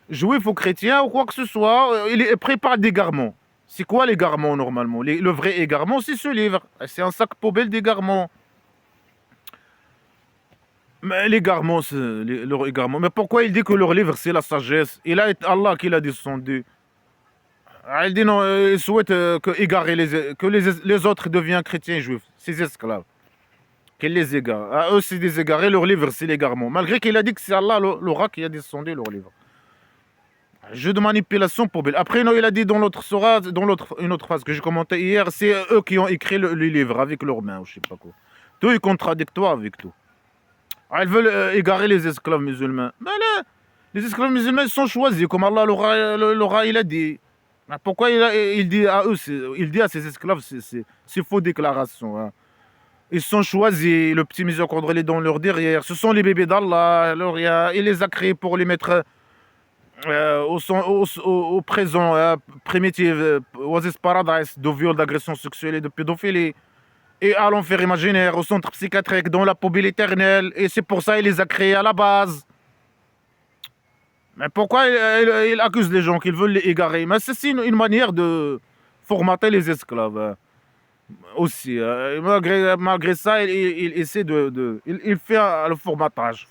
juifs ou chrétiens ou quoi que ce soit. Il prépare d'égarement. C'est quoi l'égarement normalement? Le vrai égarement, c'est ce livre. C'est un sac poubelle d'égarement. Mais l'égarement, c'est leur égarement. Mais pourquoi il dit que leur livre, c'est la sagesse? Il a Allah qui l'a descendu. Il dit non, il souhaite que les autres deviennent chrétiens et juifs, ses esclaves. Qu'il les égare. À eux, c'est des égarés, leur livre, c'est l'égarement. Malgré qu'il a dit que c'est Allah, l'aura, qui a descendu leur livre. Jeu de manipulation poubelle. Après, non, il a dit dans l'autre surah, une autre phrase que j'ai commentée hier, c'est eux qui ont écrit le livre avec leurs mains, ou je sais pas quoi. Tout est contradictoire avec tout. Ah, ils veulent égarer les esclaves musulmans. Mais là, les esclaves musulmans, ils sont choisis, comme Allah l'aura, il a dit. Mais pourquoi il dit à eux, il dit à ses esclaves, c'est faux déclaration. Hein. Ils sont choisis, le petit miséricorde est dans leur derrière. Ce sont les bébés d'Allah. Il les a créés pour les mettre au présent primitif, Oasis Paradise, de viol, d'agression sexuelle et de pédophilie. Et à l'enfer imaginaire, au centre psychiatrique, dans la poubelle éternelle. Et c'est pour ça qu'il les a créés à la base. Mais pourquoi il accuse les gens qu'ils veulent les égarer? Mais c'est une manière de formater les esclaves. Hein. Aussi. Malgré ça, il essaie il fait le formatage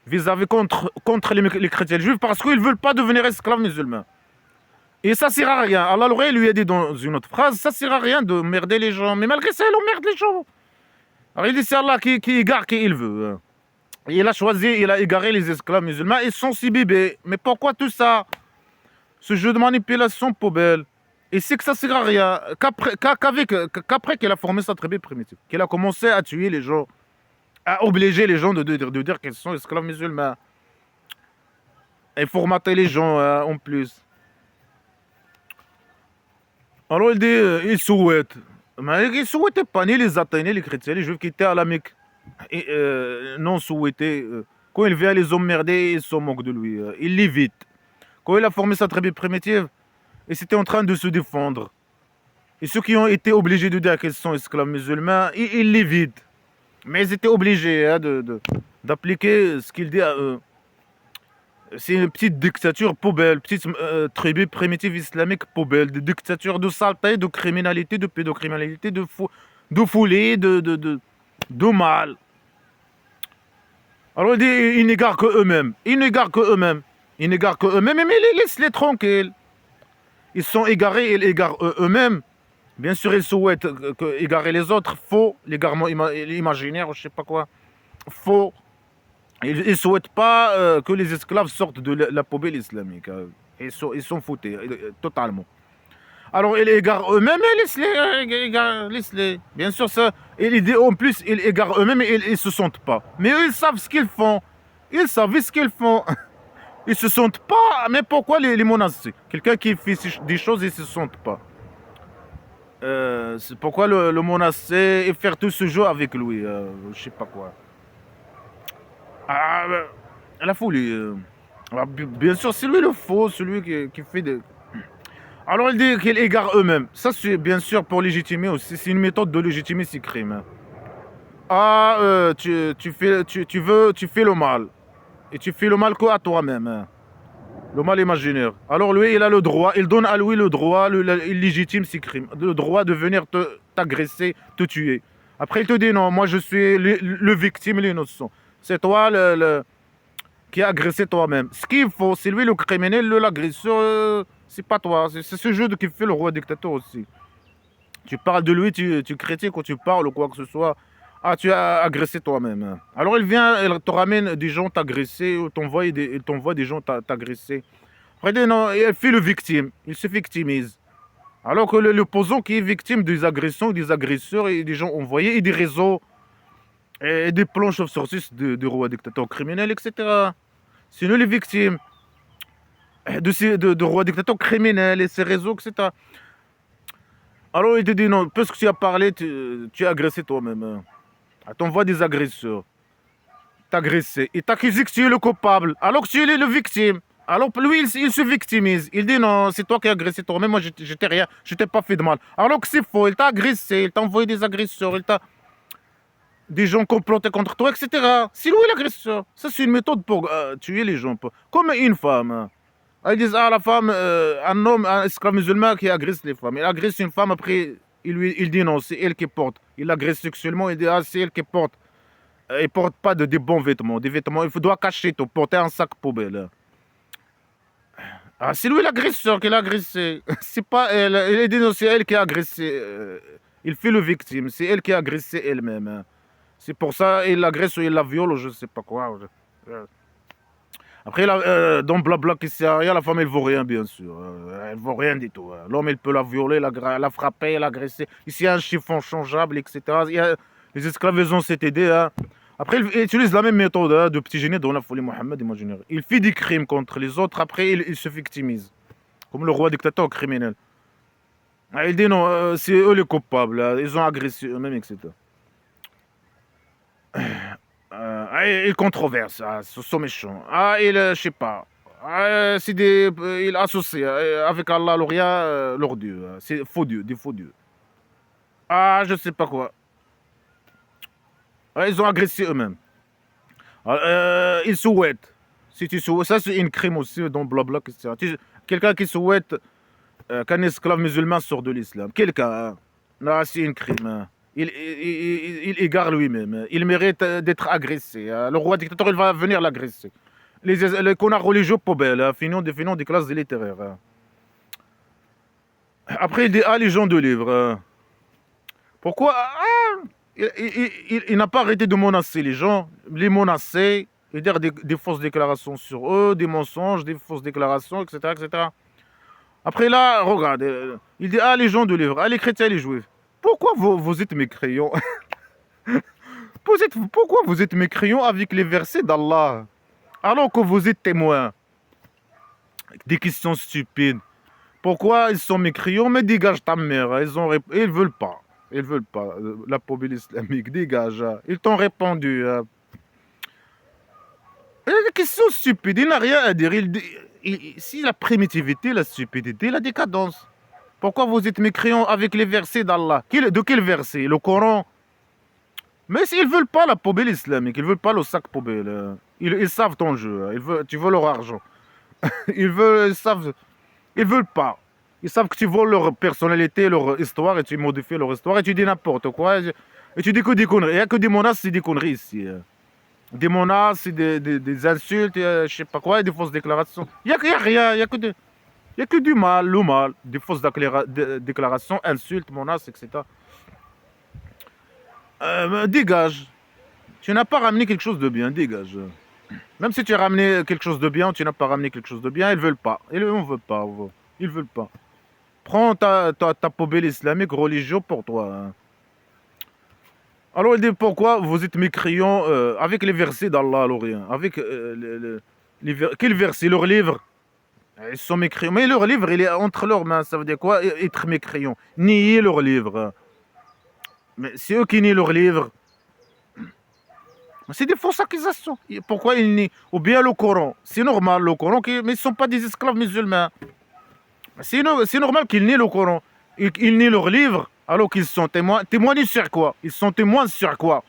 vis-à-vis contre les chrétiens juifs parce qu'ils ne veulent pas devenir esclaves musulmans. Et ça sert à rien. Allah lui a dit dans une autre phrase, ça sert à rien de merder les gens. Mais malgré ça, il emmerde les gens. Alors il dit c'est Allah qui égare qui il veut. Et il a choisi, il a égaré les esclaves musulmans. Ils sont si bébés. Mais pourquoi tout ça? Ce jeu de manipulation poubelle. Et c'est que ça sert à rien. Qu'après qu'il a formé sa tribu primitive, qu'il a commencé à tuer les gens, à obliger les gens de dire qu'ils sont esclaves musulmans. Et formater les gens en plus. Alors il dit, il souhaite. Mais il ne souhaitait pas ni les athées, ni les chrétiens, les juifs qui étaient à la Mecque. Et, non souhaités. Quand il vient les emmerder, ils se moquent de lui. Il l'évite. Quand il a formé sa tribu primitive, ils étaient en train de se défendre. Et ceux qui ont été obligés de dire qu'ils sont esclaves musulmans, ils l'évitent. Mais ils étaient obligés hein, d'appliquer ce qu'il dit à eux. C'est une petite dictature poubelle, petite tribu primitive islamique poubelle, de dictature de saleté, de criminalité, de pédocriminalité, de folie, de mal. Alors il dit, ils n'égarent que eux-mêmes. Ils n'égarent que eux-mêmes. Ils n'égarent que eux-mêmes, mais laisse-les tranquilles. Ils sont égarés, ils égarent eux-mêmes. Bien sûr, ils souhaitent égarer les autres, faux, l'égarement imaginaire, je sais pas quoi, faux. Ils ne souhaitent pas que les esclaves sortent de la poubelle islamique. Ils sont foutés, totalement. Alors, ils égarent eux-mêmes et laisse-les. Bien sûr, ça. Et l'idée, en plus, ils égarent eux-mêmes et ils ne se sentent pas. Mais eux, ils savent ce qu'ils font. Ils savent ce qu'ils font. Ils se sentent pas. Mais pourquoi les menacer? Quelqu'un qui fait des choses, il se sentent pas. C'est pourquoi le menacer et faire tout ce jeu avec lui. Je sais pas quoi. Ah, la folie. Bien sûr, c'est lui le faux, celui qui fait des. Alors il dit qu'ils égarent eux-mêmes. Ça, c'est bien sûr pour légitimer aussi. C'est une méthode de légitimer ces crimes. Ah, tu fais le mal. Et tu fais le mal qu'à toi-même. Le mal imaginaire. Alors lui, il a le droit, il donne à lui le droit, il légitime ces crimes. Le droit de venir t'agresser, te tuer. Après, il te dit non, moi je suis le victime, l'innocent. C'est toi qui a agressé toi-même. Ce qu'il faut, c'est lui le criminel, l'agresseur, c'est pas toi. C'est ce jeu qui fait le roi dictateur aussi. Tu parles de lui, tu critiques quand tu parles ou quoi que ce soit. Ah, tu as agressé toi-même. Alors il vient, il te ramène des gens t'agresser, ou il t'envoie des gens t'agresser. Après, il dit non, il fait le victime, il se victimise. Alors que l'opposant qui est victime des agressions, des agresseurs et des gens envoyés et des réseaux et des plans chauve-sortis de rois dictateurs criminels, etc. C'est nous les victimes de rois dictateurs criminels et ces réseaux, etc. Alors il te dit non, parce que tu as parlé, tu as agressé toi-même. T'envoies des agresseurs, t'agresser et t'accuser que tu es le coupable, alors que tu es le victime. Alors lui, il se victimise. Il dit non, c'est toi qui as agressé toi-même, moi je t'ai rien, je t'ai pas fait de mal. Alors que c'est faux, il t'a agressé, il t'a envoyé des agresseurs, il t'a des gens complotés contre toi, etc. C'est lui l'agresseur. Ça, c'est une méthode pour tuer les gens. Comme une femme. Ils disent, ah, la femme, un homme, un esclave musulman qui agresse les femmes. Il agresse une femme, après, il dit non, c'est elle qui porte. Il l'agresse sexuellement, il dit, ah, c'est elle qui porte. Il porte pas des bons vêtements. Des vêtements, doit cacher tout, porter un sac poubelle. Ah, c'est lui l'agresseur qui l'a agressé. C'est pas elle. Il dit non, c'est elle qui a agressé. Il fait le victime. C'est elle qui a agressé elle-même. C'est pour ça qu'il l'agresse ou il la viole ou je sais pas quoi. Après, dans Blabla qui sert à rien, la femme, elle vaut rien, bien sûr. Elle vaut rien du tout. L'homme, il peut la violer, la frapper, l'agresser. Ici, il y a un chiffon changeable, etc. Les esclaves, ils ont cette idée. Hein. Après, il utilise la même méthode de petit génie dans la folie Mohammed imaginaire. Il fait des crimes contre les autres, après, il se victimise. Comme le roi dictateur criminel. Il dit non, c'est eux les coupables. Ils ont agressé eux-mêmes, etc. Il controverse, ce sont méchants. Ah, je sais pas. Ah, il associe avec Allah, leur Dieu. C'est faux Dieu, des faux dieux. Ah, je sais pas quoi. Ah, ils ont agressé eux-mêmes. Ah, ils souhaitent. Si tu souhaites, ça c'est une crime aussi dans Blabla, etc. Quelqu'un qui souhaite qu'un esclave musulman sorte de l'islam. Quelqu'un. Hein. Non, c'est une crime. Hein. Il égare lui-même. Il mérite d'être agressé. Le roi dictateur, il va venir l'agresser. Les connards religieux, poubelles. Finons des classes littéraires. Après, il dit, ah, les gens de livres. Pourquoi il n'a pas arrêté de menacer les gens, les menacer, et dire des fausses déclarations sur eux, des mensonges, des fausses déclarations, etc., etc. Après là, regarde, il dit, ah, les gens de livre, ah, les chrétiens et les juifs. Pourquoi vous êtes mécréants? Pourquoi vous êtes mécréants avec les versets d'Allah? Alors que vous êtes témoins des questions stupides. Pourquoi ils sont mécréants? Mais dégage ta mère. Ils veulent pas. Ils veulent pas. La poubelle islamique, dégage. Ils t'ont répondu. Des questions stupides. Il n'a rien à dire. Si la primitivité, la stupidité, la décadence. Pourquoi vous êtes mécréants avec les versets d'Allah? De quel verset? Le Coran? Mais s'ils veulent pas la poubelle islamique, ils veulent pas le sac poubelle. Ils savent ton jeu. Tu veux leur argent. Ils veulent pas. Ils savent que tu voles leur personnalité, leur histoire, et tu modifies leur histoire, et tu dis n'importe quoi. Et tu dis que des conneries. Il n'y a que des menaces, c'est des conneries ici. Des menaces, des insultes, je sais pas quoi, et des fausses déclarations. Il n'y a rien, il y a que des... Il n'y a que du mal, le mal, des fausses déclarations, insultes, menaces, etc. Dégage. Tu n'as pas ramené quelque chose de bien, dégage. Même si tu as ramené quelque chose de bien, tu n'as pas ramené quelque chose de bien, ils veulent pas. Ils ne veulent pas. Ils veulent pas. Prends ta poubelle islamique religieux pour toi, hein. Alors il dit pourquoi vous êtes mécréants avec les versets d'Allah, l'Orient. Avec quel verset? Leur livre. Ils sont mécréants. Mais leur livre, il est entre leurs mains. Ça veut dire quoi? Être mécréants. Nier leur livre. Mais c'est eux qui nient leur livre. C'est des fausses accusations. Pourquoi ils nient? Ou bien le Coran. C'est normal, le Coran, mais ils ne sont pas des esclaves musulmans. C'est normal qu'ils nient le Coran. Ils nient leur livre alors qu'ils sont témoins. Témoigner sur quoi? Ils sont témoins sur quoi?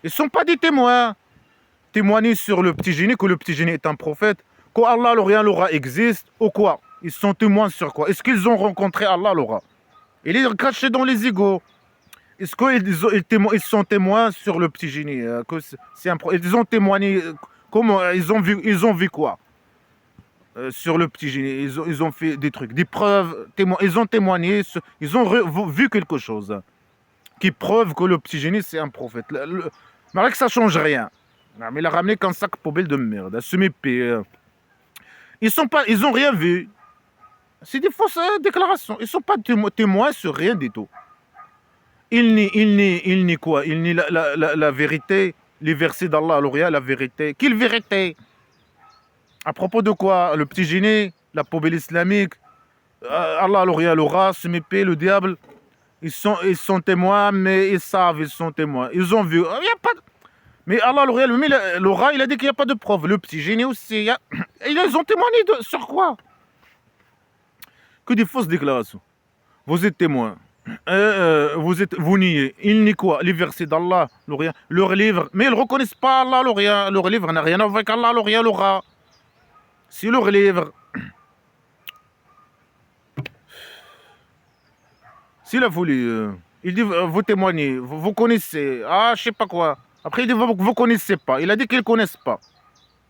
Ils ne sont pas des témoins. Témoigner sur le petit génie, que le petit génie est un prophète, qu'Allah, l'Aura existe, ou quoi? Ils sont témoins sur quoi? Est-ce qu'ils ont rencontré Allah, l'Aura? Il est caché dans les égaux. Est-ce qu'ils sont témoins sur le petit génie que ils ont témoigné, comment ils ont vu quoi sur le petit génie? Ils ont fait des trucs, des preuves, ils ont témoigné, ils ont vu quelque chose qui prouve que le petit génie c'est un prophète. Mais que ça change rien. Non, mais il a ramené qu'un sac poubelle de merde, semi-p. Ils ont rien vu. C'est des fausses déclarations. Ils sont pas témoins sur rien du tout. Il nie quoi? Il nie la vérité, les versets d'Allah, la vérité. Quelle vérité? À propos de quoi? Le petit génie, la poubelle islamique, Allah, l'aura, semi-p, le diable. Ils sont témoins, mais ils savent, ils sont témoins. Ils ont vu. Il y a pas de... Mais Allah, l'aura, il a dit qu'il n'y a pas de preuve. Le petit génie aussi. Ils ont témoigné sur quoi? Que des fausses déclarations. Vous êtes témoins. Vous niez. Ils nient quoi? Les versets d'Allah, leur livre. Mais ils ne reconnaissent pas Allah, leur livre n'a rien à voir avec Allah, l'aura. C'est leur livre. C'est la folie. Il dit, vous témoignez, vous connaissez. Ah, je sais pas quoi. Après, il dit, vous connaissez pas. Il a dit qu'ils connaissent pas.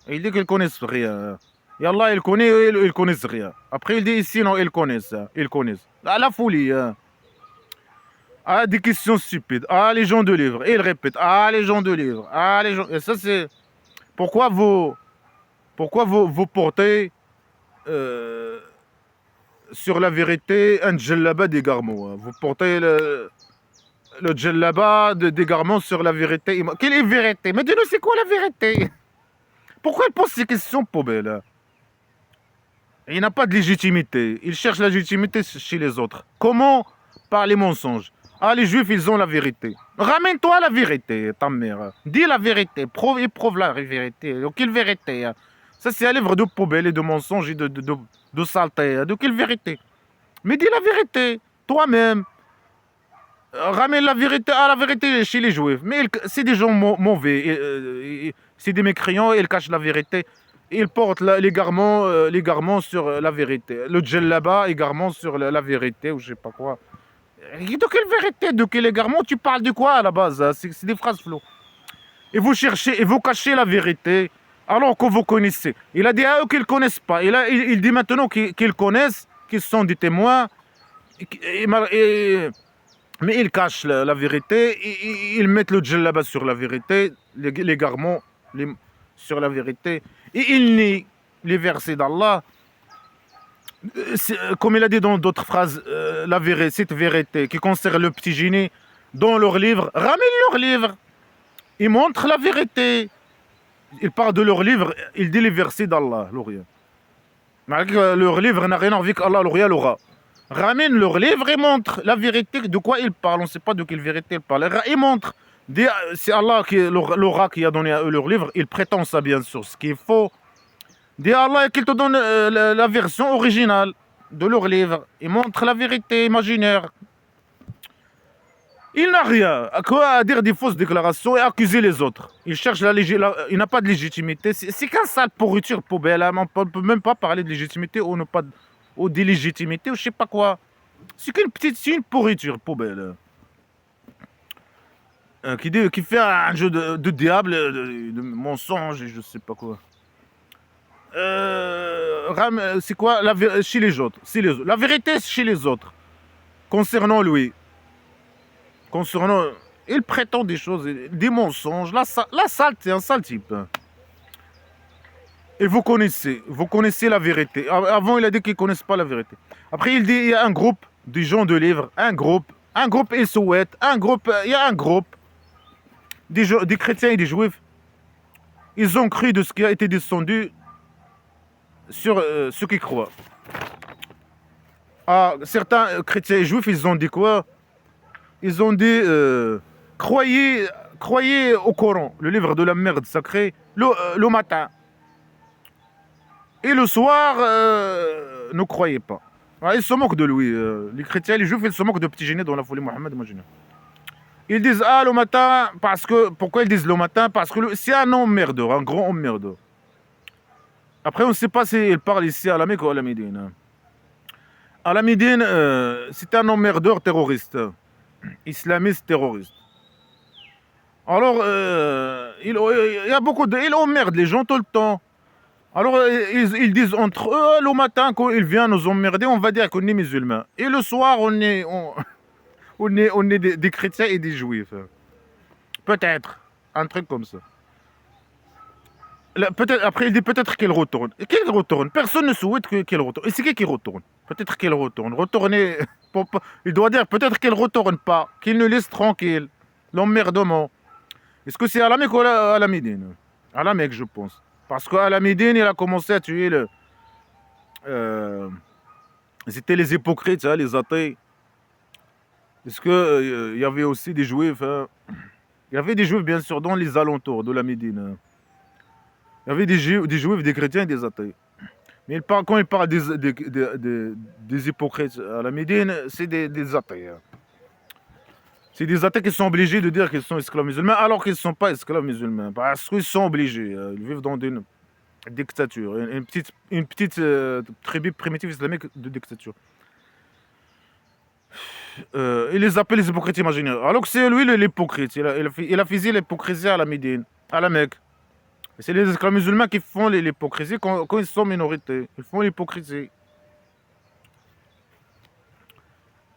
Il dit qu'ils connaissent rien. Et Allah, il connaît, ils connaissent rien. Après, il dit ici, non, ils connaissent. Ils connaissent. Ah, la folie. Ah, des questions stupides. Ah, les gens de livre. Et il répète. Ah, les gens de livre. Ah, les gens. Et ça, c'est. Pourquoi vous portez sur la vérité un djellaba d'égarement, hein. Vous portez le djellaba d'égarement sur la vérité. Quelle est la vérité? Mais dis-nous, c'est quoi la vérité? Pourquoi il pose ces questions poubelles, hein? Il n'a pas de légitimité. Il cherche la légitimité chez les autres. Comment? Par les mensonges. Ah, les juifs, ils ont la vérité. Ramène-toi la vérité, ta mère. Dis la vérité. Prouve la vérité. Quelle vérité? Ça, c'est un livre de poubelle et de mensonges et de saleté. De quelle vérité? Mais dis la vérité, toi-même. Ramène la vérité à la vérité chez les juifs. Mais c'est des gens mauvais. C'est des mécréants, ils cachent la vérité. Ils portent l'égarement sur la vérité. Le djellaba, égarement sur la vérité, ou je sais pas quoi. De quelle vérité? De quel égarement? Tu parles de quoi à la base? C'est des phrases flots. Et vous cherchez, et vous cachez la vérité, alors que vous connaissez. Il a dit à eux qu'ils ne connaissent pas. Il dit maintenant qu'ils connaissent, qu'ils sont des témoins. Mais ils cachent la vérité, ils mettent le djellaba sur la vérité, l'égarement sur la vérité, et ils nient les versets d'Allah. Comme il a dit dans d'autres phrases, cette vérité qui concerne le petit génie, dans leur livre, ramène leur livre, ils montrent la vérité. Ils parlent de leur livre, ils disent les versets d'Allah, leur livre n'a rien à voir avec Allah, l'aura. Ramène leur livre et montre la vérité de quoi ils parlent. On ne sait pas de quelle vérité ils parlent. Ils montrent. C'est Allah, l'aura qui a donné à eux leur livre. Ils prétendent ça bien sûr, ce qui est faux. Dis à Allah qu'il te donne la version originale de leur livre. Ils montrent la vérité imaginaire. Il n'a rien à dire des fausses déclarations et accuser les autres. Il cherche il n'a pas de légitimité. C'est qu'un sale pourriture poubelle. On ne peut même pas parler de légitimité ou d'illégitimité ou je sais pas quoi. C'est une pourriture poubelle. Qui fait un jeu de diable, de mensonge et je sais pas quoi. C'est quoi chez les autres, la vérité chez les autres. Concernant lui. Concernant... Il prétend des choses, des mensonges. La sale, c'est un sale type. Et vous connaissez la vérité. Avant, il a dit qu'ils ne connaissent pas la vérité. Après, il dit il y a un groupe de gens de livres, un groupe il souhaite, il y a un groupe des chrétiens et des juifs. Ils ont cru de ce qui a été descendu sur ceux qui croient. Ah, certains chrétiens et juifs, ils ont dit quoi? Ils ont dit croyez au Coran, le livre de la merde sacrée, le matin. Et le soir, ne croyez pas. Ah, ils se moquent de lui. Les chrétiens et les juifs, ils se moquent de Petit Génie dans la folie Mohammed. Ils disent le matin, parce que... Pourquoi ils disent le matin? Parce que c'est un homme merdeur, un grand homme merdeur. Après, on ne sait pas s'il parle ici à la Mecque ou à la Médine. À la Médine, c'est un homme merdeur terroriste. Islamiste terroriste. Alors, il y a beaucoup de... Il emmerde les gens tout le temps. Alors, ils disent entre eux, le matin, quand il vient nous emmerder, on va dire qu'on est musulmans. Et le soir, on est des chrétiens et des juifs. Peut-être. Un truc comme ça. Après, il dit peut-être qu'il retourne. Et qu'il retourne? Personne ne souhaite qu'il retourne. Et c'est qui retourne? Peut-être qu'il retourne. Retourner... Il doit dire peut-être qu'il ne retourne pas. Qu'il ne laisse tranquille. L'emmerdement. Est-ce que c'est à la Mecque ou à la Médine? À la Mecque, je pense. Parce qu'à la Médine, il a commencé à tuer c'était les hypocrites, hein, les athées. Est-ce qu'il y avait aussi des juifs? Il y avait des juifs, bien sûr, dans les alentours de la Médine. Il y avait des juifs, des chrétiens et des athées. Mais quand il parle des hypocrites à la Médine, c'est des athées. C'est des athées qui sont obligés de dire qu'ils sont esclaves musulmans, alors qu'ils ne sont pas esclaves musulmans. Parce qu'ils sont obligés. Ils vivent dans une dictature, une petite tribu primitive islamique de dictature. Il les appelle les hypocrites imaginaires. Alors que c'est lui l'hypocrite. Il a fait l'hypocrisie à la Médine, à la Mecque. C'est les esclaves musulmans qui font l'hypocrisie quand ils sont minorités. Ils font l'hypocrisie.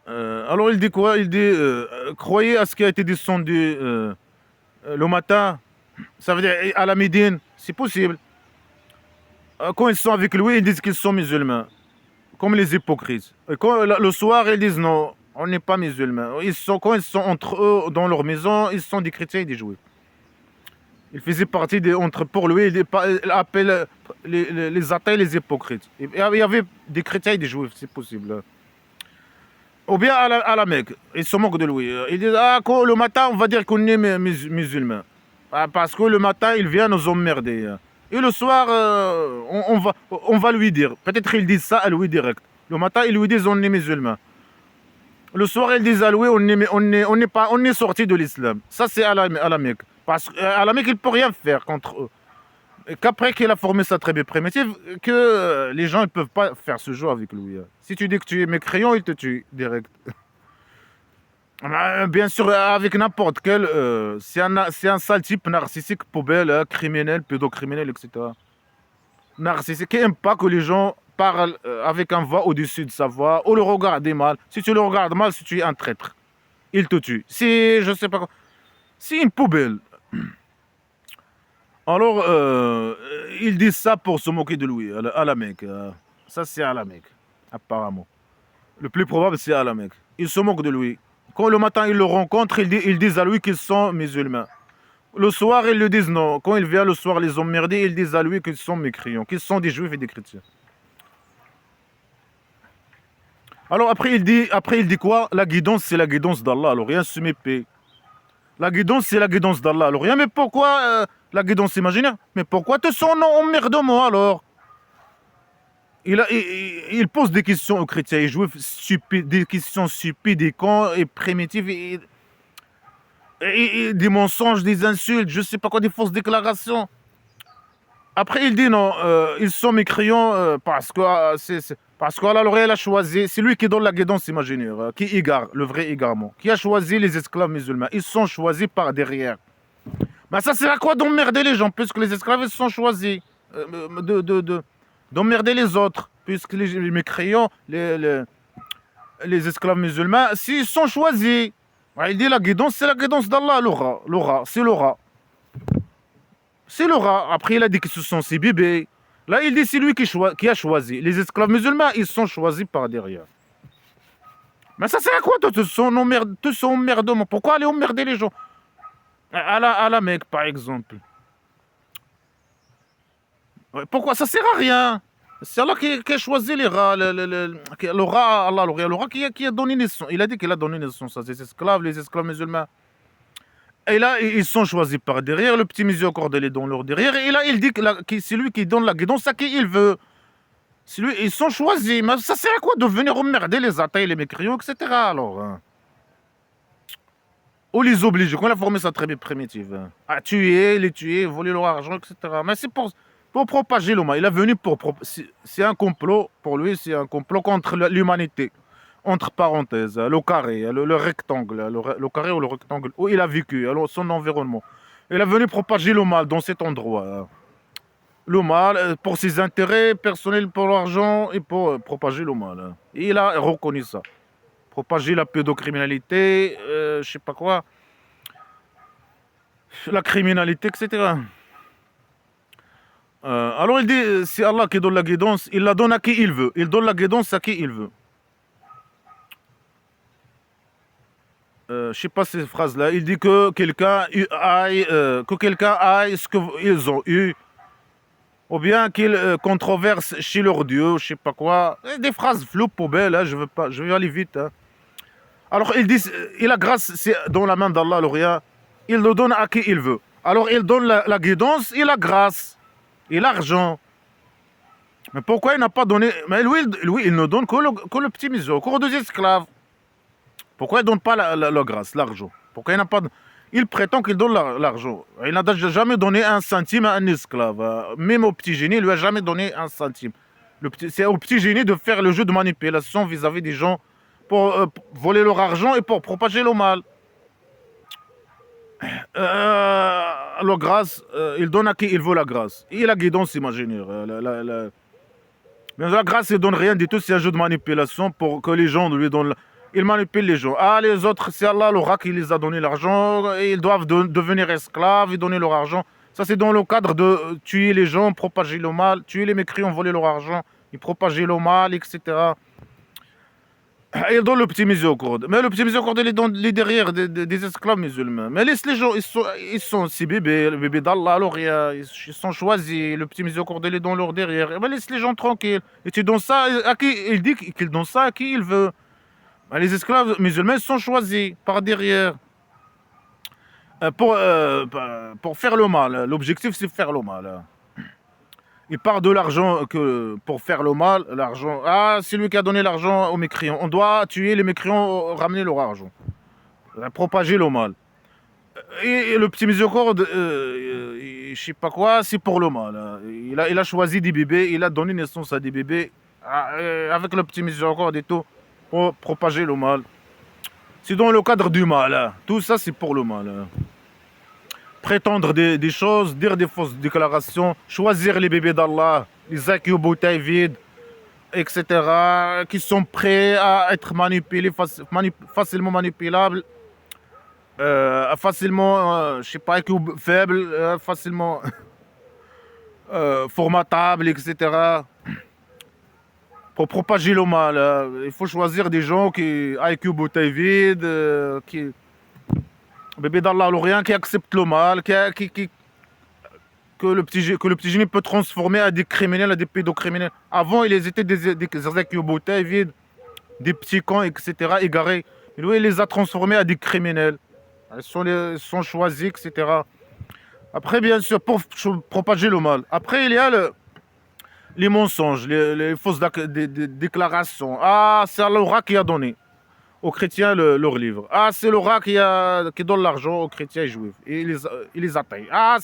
Alors il dit quoi? Il dit croyez à ce qui a été descendu le matin. Ça veut dire à la Médine. C'est possible. Quand ils sont avec lui, ils disent qu'ils sont musulmans. Comme les hypocrites. Et quand, le soir, ils disent non, on n'est pas musulmans. Quand ils sont entre eux dans leur maison, ils sont des chrétiens et des juifs. Il faisait partie pour lui, il appelle les athées les hypocrites. Il y avait des chrétiens et des juifs, c'est possible. Ou bien à la Mecque, ils se moquent de lui. Ils disent le matin, on va dire qu'on est musulman. Parce que le matin, il vient nous emmerder. Et le soir, on va lui dire. Peut-être qu'ils disent ça à lui direct. Le matin, ils lui disent on est musulman. Le soir, ils disent à lui on est sorti de l'islam. Ça, c'est à la Mecque. Parce qu'à la Mecque, il ne peut rien faire contre eux. Et qu'après qu'il a formé sa tribu primitive, que les gens ne peuvent pas faire ce jeu avec lui. Si tu dis que tu es mécréant, il te tue direct. Bien sûr, avec n'importe quel... c'est un sale type narcissique, poubelle, criminel, pédocriminel, etc. Narcissique, qui n'aime pas que les gens parlent avec un voix au-dessus de sa voix, ou le regardent mal. Si tu le regardes mal, si tu es un traître, il te tue. Si, je sais pas quoi... C'est une poubelle. Alors, ils disent ça pour se moquer de lui, à la Mecque. Ça, c'est à la Mecque, apparemment. Le plus probable, c'est à la Mecque. Ils se moquent de lui. Quand le matin, ils le rencontrent, ils disent à lui qu'ils sont musulmans. Le soir, ils le disent non. Quand il vient le soir les emmerder, ils disent à lui qu'ils sont mécréants, qu'ils sont des juifs et des chrétiens. Alors après, il dit quoi? La guidance, c'est la guidance d'Allah. Alors rien se mépaie. La guidance, c'est la guidance d'Allah. Alors rien, mais pourquoi la guidance imaginaire? Mais pourquoi te son nom emmerdement alors? Il pose des questions aux chrétiens et juifs stupides, des questions stupides et cons et primitives et des mensonges, des insultes, je sais pas quoi, des fausses déclarations. Après, il dit non, ils sont mécréants parce qu'Allah l'Oréal a choisi, c'est lui qui donne la guidance imaginaire, qui égare, le vrai égarement, qui a choisi les esclaves musulmans. Ils sont choisis par derrière. Mais ça sert à quoi d'emmerder les gens, puisque les esclaves ils sont choisis? d'emmerder les autres, puisque les mécréants, les esclaves musulmans, s'ils sont choisis, il dit la guidance, c'est la guidance d'Allah, l'aura, c'est l'aura. C'est l'aura. Après, il a dit que ce sont ses bébés. Là, il dit c'est lui qui a choisi. Les esclaves musulmans, ils sont choisis par derrière. Mais ça sert à quoi de te sont emmerdement? Pourquoi aller emmerder les gens? À la Mecque, par exemple. Ouais, pourquoi? Ça sert à rien. C'est Allah qui a choisi les rats. Le rat, Allah, le rat qui a donné naissance. Il a dit qu'il a donné naissance à ces esclaves, les esclaves musulmans. Et là, ils sont choisis par derrière. Le petit miséricorde est dans leur derrière. Et là, il dit que c'est lui qui donne la guidance à qui il veut. Ils sont choisis. Mais ça sert à quoi de venir emmerder les athées, les mécréants, etc. Alors, hein. Ou les obliger, qu'on a formé ça très bien primitive. Hein. À tuer, les tuer, voler leur argent, etc. Mais c'est pour propager le mal. Il est venu c'est un complot, pour lui, c'est un complot contre l'humanité. Entre parenthèses, le carré, le rectangle, le carré ou le rectangle, où il a vécu, alors son environnement. Il est venu propager le mal dans cet endroit. Hein. Le mal, pour ses intérêts personnels, pour l'argent et pour propager le mal. Hein. Et il a reconnu ça. Propager la pédocriminalité, je sais pas quoi, la criminalité, etc. Alors il dit, c'est Allah qui donne la guidance, il la donne à qui il veut. Il donne la guidance à qui il veut. Je sais pas ces phrases-là. Il dit que quelqu'un aille, ce qu'ils ont eu, ou bien qu'ils controversent chez leur Dieu, je sais pas quoi. Des phrases floues, poubelles, hein, je vais aller vite. Hein. Alors il dit, la grâce, c'est dans la main d'Allah, le rien. Il le donne à qui il veut. Alors il donne la guidance et la grâce et l'argent. Mais pourquoi il n'a pas donné? Mais lui, il ne donne que le petit miséricorde aux esclaves. Pourquoi il ne donne pas la grâce, l'argent? Pourquoi il n'a pas... Il prétend qu'il donne l'argent. Il n'a jamais donné un centime à un esclave. Même au petit génie, il ne lui a jamais donné un centime. C'est au petit génie de faire le jeu de manipulation vis-à-vis des gens pour voler leur argent et pour propager le mal. La grâce, il donne à qui il veut la grâce. Et la guidance imaginaire. Mais la grâce, il ne donne rien du tout. C'est un jeu de manipulation pour que les gens lui donnent... Il manipule les gens. Ah, les autres, c'est Allah, le rat, qui les a donné l'argent. Et ils doivent devenir esclaves et donner leur argent. Ça, c'est dans le cadre de tuer les gens, propager le mal, tuer les mécréants, voler leur argent, et propager le mal, etc. Il donne le petit miséricorde. Mais le petit miséricorde, il est les derrière des esclaves musulmans. Mais laisse les gens, ils sont ces bébés, le bébé d'Allah, alors ils sont choisis. Le petit miséricorde, il est dans leur derrière. Mais laisse les gens tranquilles. Et tu donnes ça à qui? Il dit qu'il donne ça à qui il veut. Les esclaves musulmans sont choisis par derrière pour faire le mal. L'objectif, c'est faire le mal. Il part de l'argent pour faire le mal. L'argent, c'est lui qui a donné l'argent aux mécréants. On doit tuer les mécréants, ramener leur argent. Propager le mal. Et le petit miséricorde, je sais pas quoi, c'est pour le mal. Il a choisi des bébés, il a donné naissance à des bébés avec le petit miséricorde et tout. Pour propager le mal. C'est dans le cadre du mal. Hein. Tout ça, c'est pour le mal. Hein. Prétendre des choses, dire des fausses déclarations, choisir les bébés d'Allah, les acquis aux bouteilles vides, etc., qui sont prêts à être manipulés, facilement manipulables, facilement, je sais pas, faibles, facilement formatables, etc., pour propager le mal. Il faut choisir des gens qui IQ bouteille vide, bébé d'Allah l'Orient, qui acceptent le mal, que le petit génie peut transformer à des criminels, à des pédocriminels. Avant, ils étaient des IQ bouteille vide, des petits cons, etc., égarés. Et lui, il les a transformés à des criminels. Ils sont choisis, etc. Après, bien sûr, pour propager le mal. Après, il y a les mensonges, les fausses déclarations. Ah, c'est le rat qui a donné aux chrétiens leur livre. Ah, c'est le rat qui donne l'argent aux chrétiens et juifs. Et il les atteigne. Ah,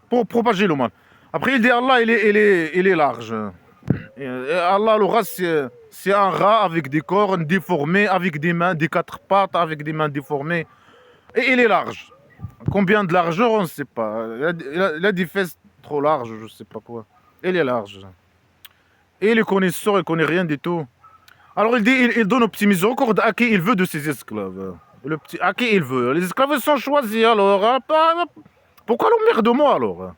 pour propager le mal. Après, il dit Allah, il est large. Et Allah, le rat, c'est un rat avec des cornes déformés, avec des mains, des quatre pattes, avec des mains déformées. Et il est large. Combien de largeur, on ne sait pas. Il a des fesses trop large, je sais pas quoi. Il est large. Et le connaisseur, il connaît rien du tout. Alors il dit, il donne au petit miséricorde à qui il veut de ses esclaves. À qui il veut. Les esclaves sont choisis alors. Hein, pourquoi l'emmerde de moi alors?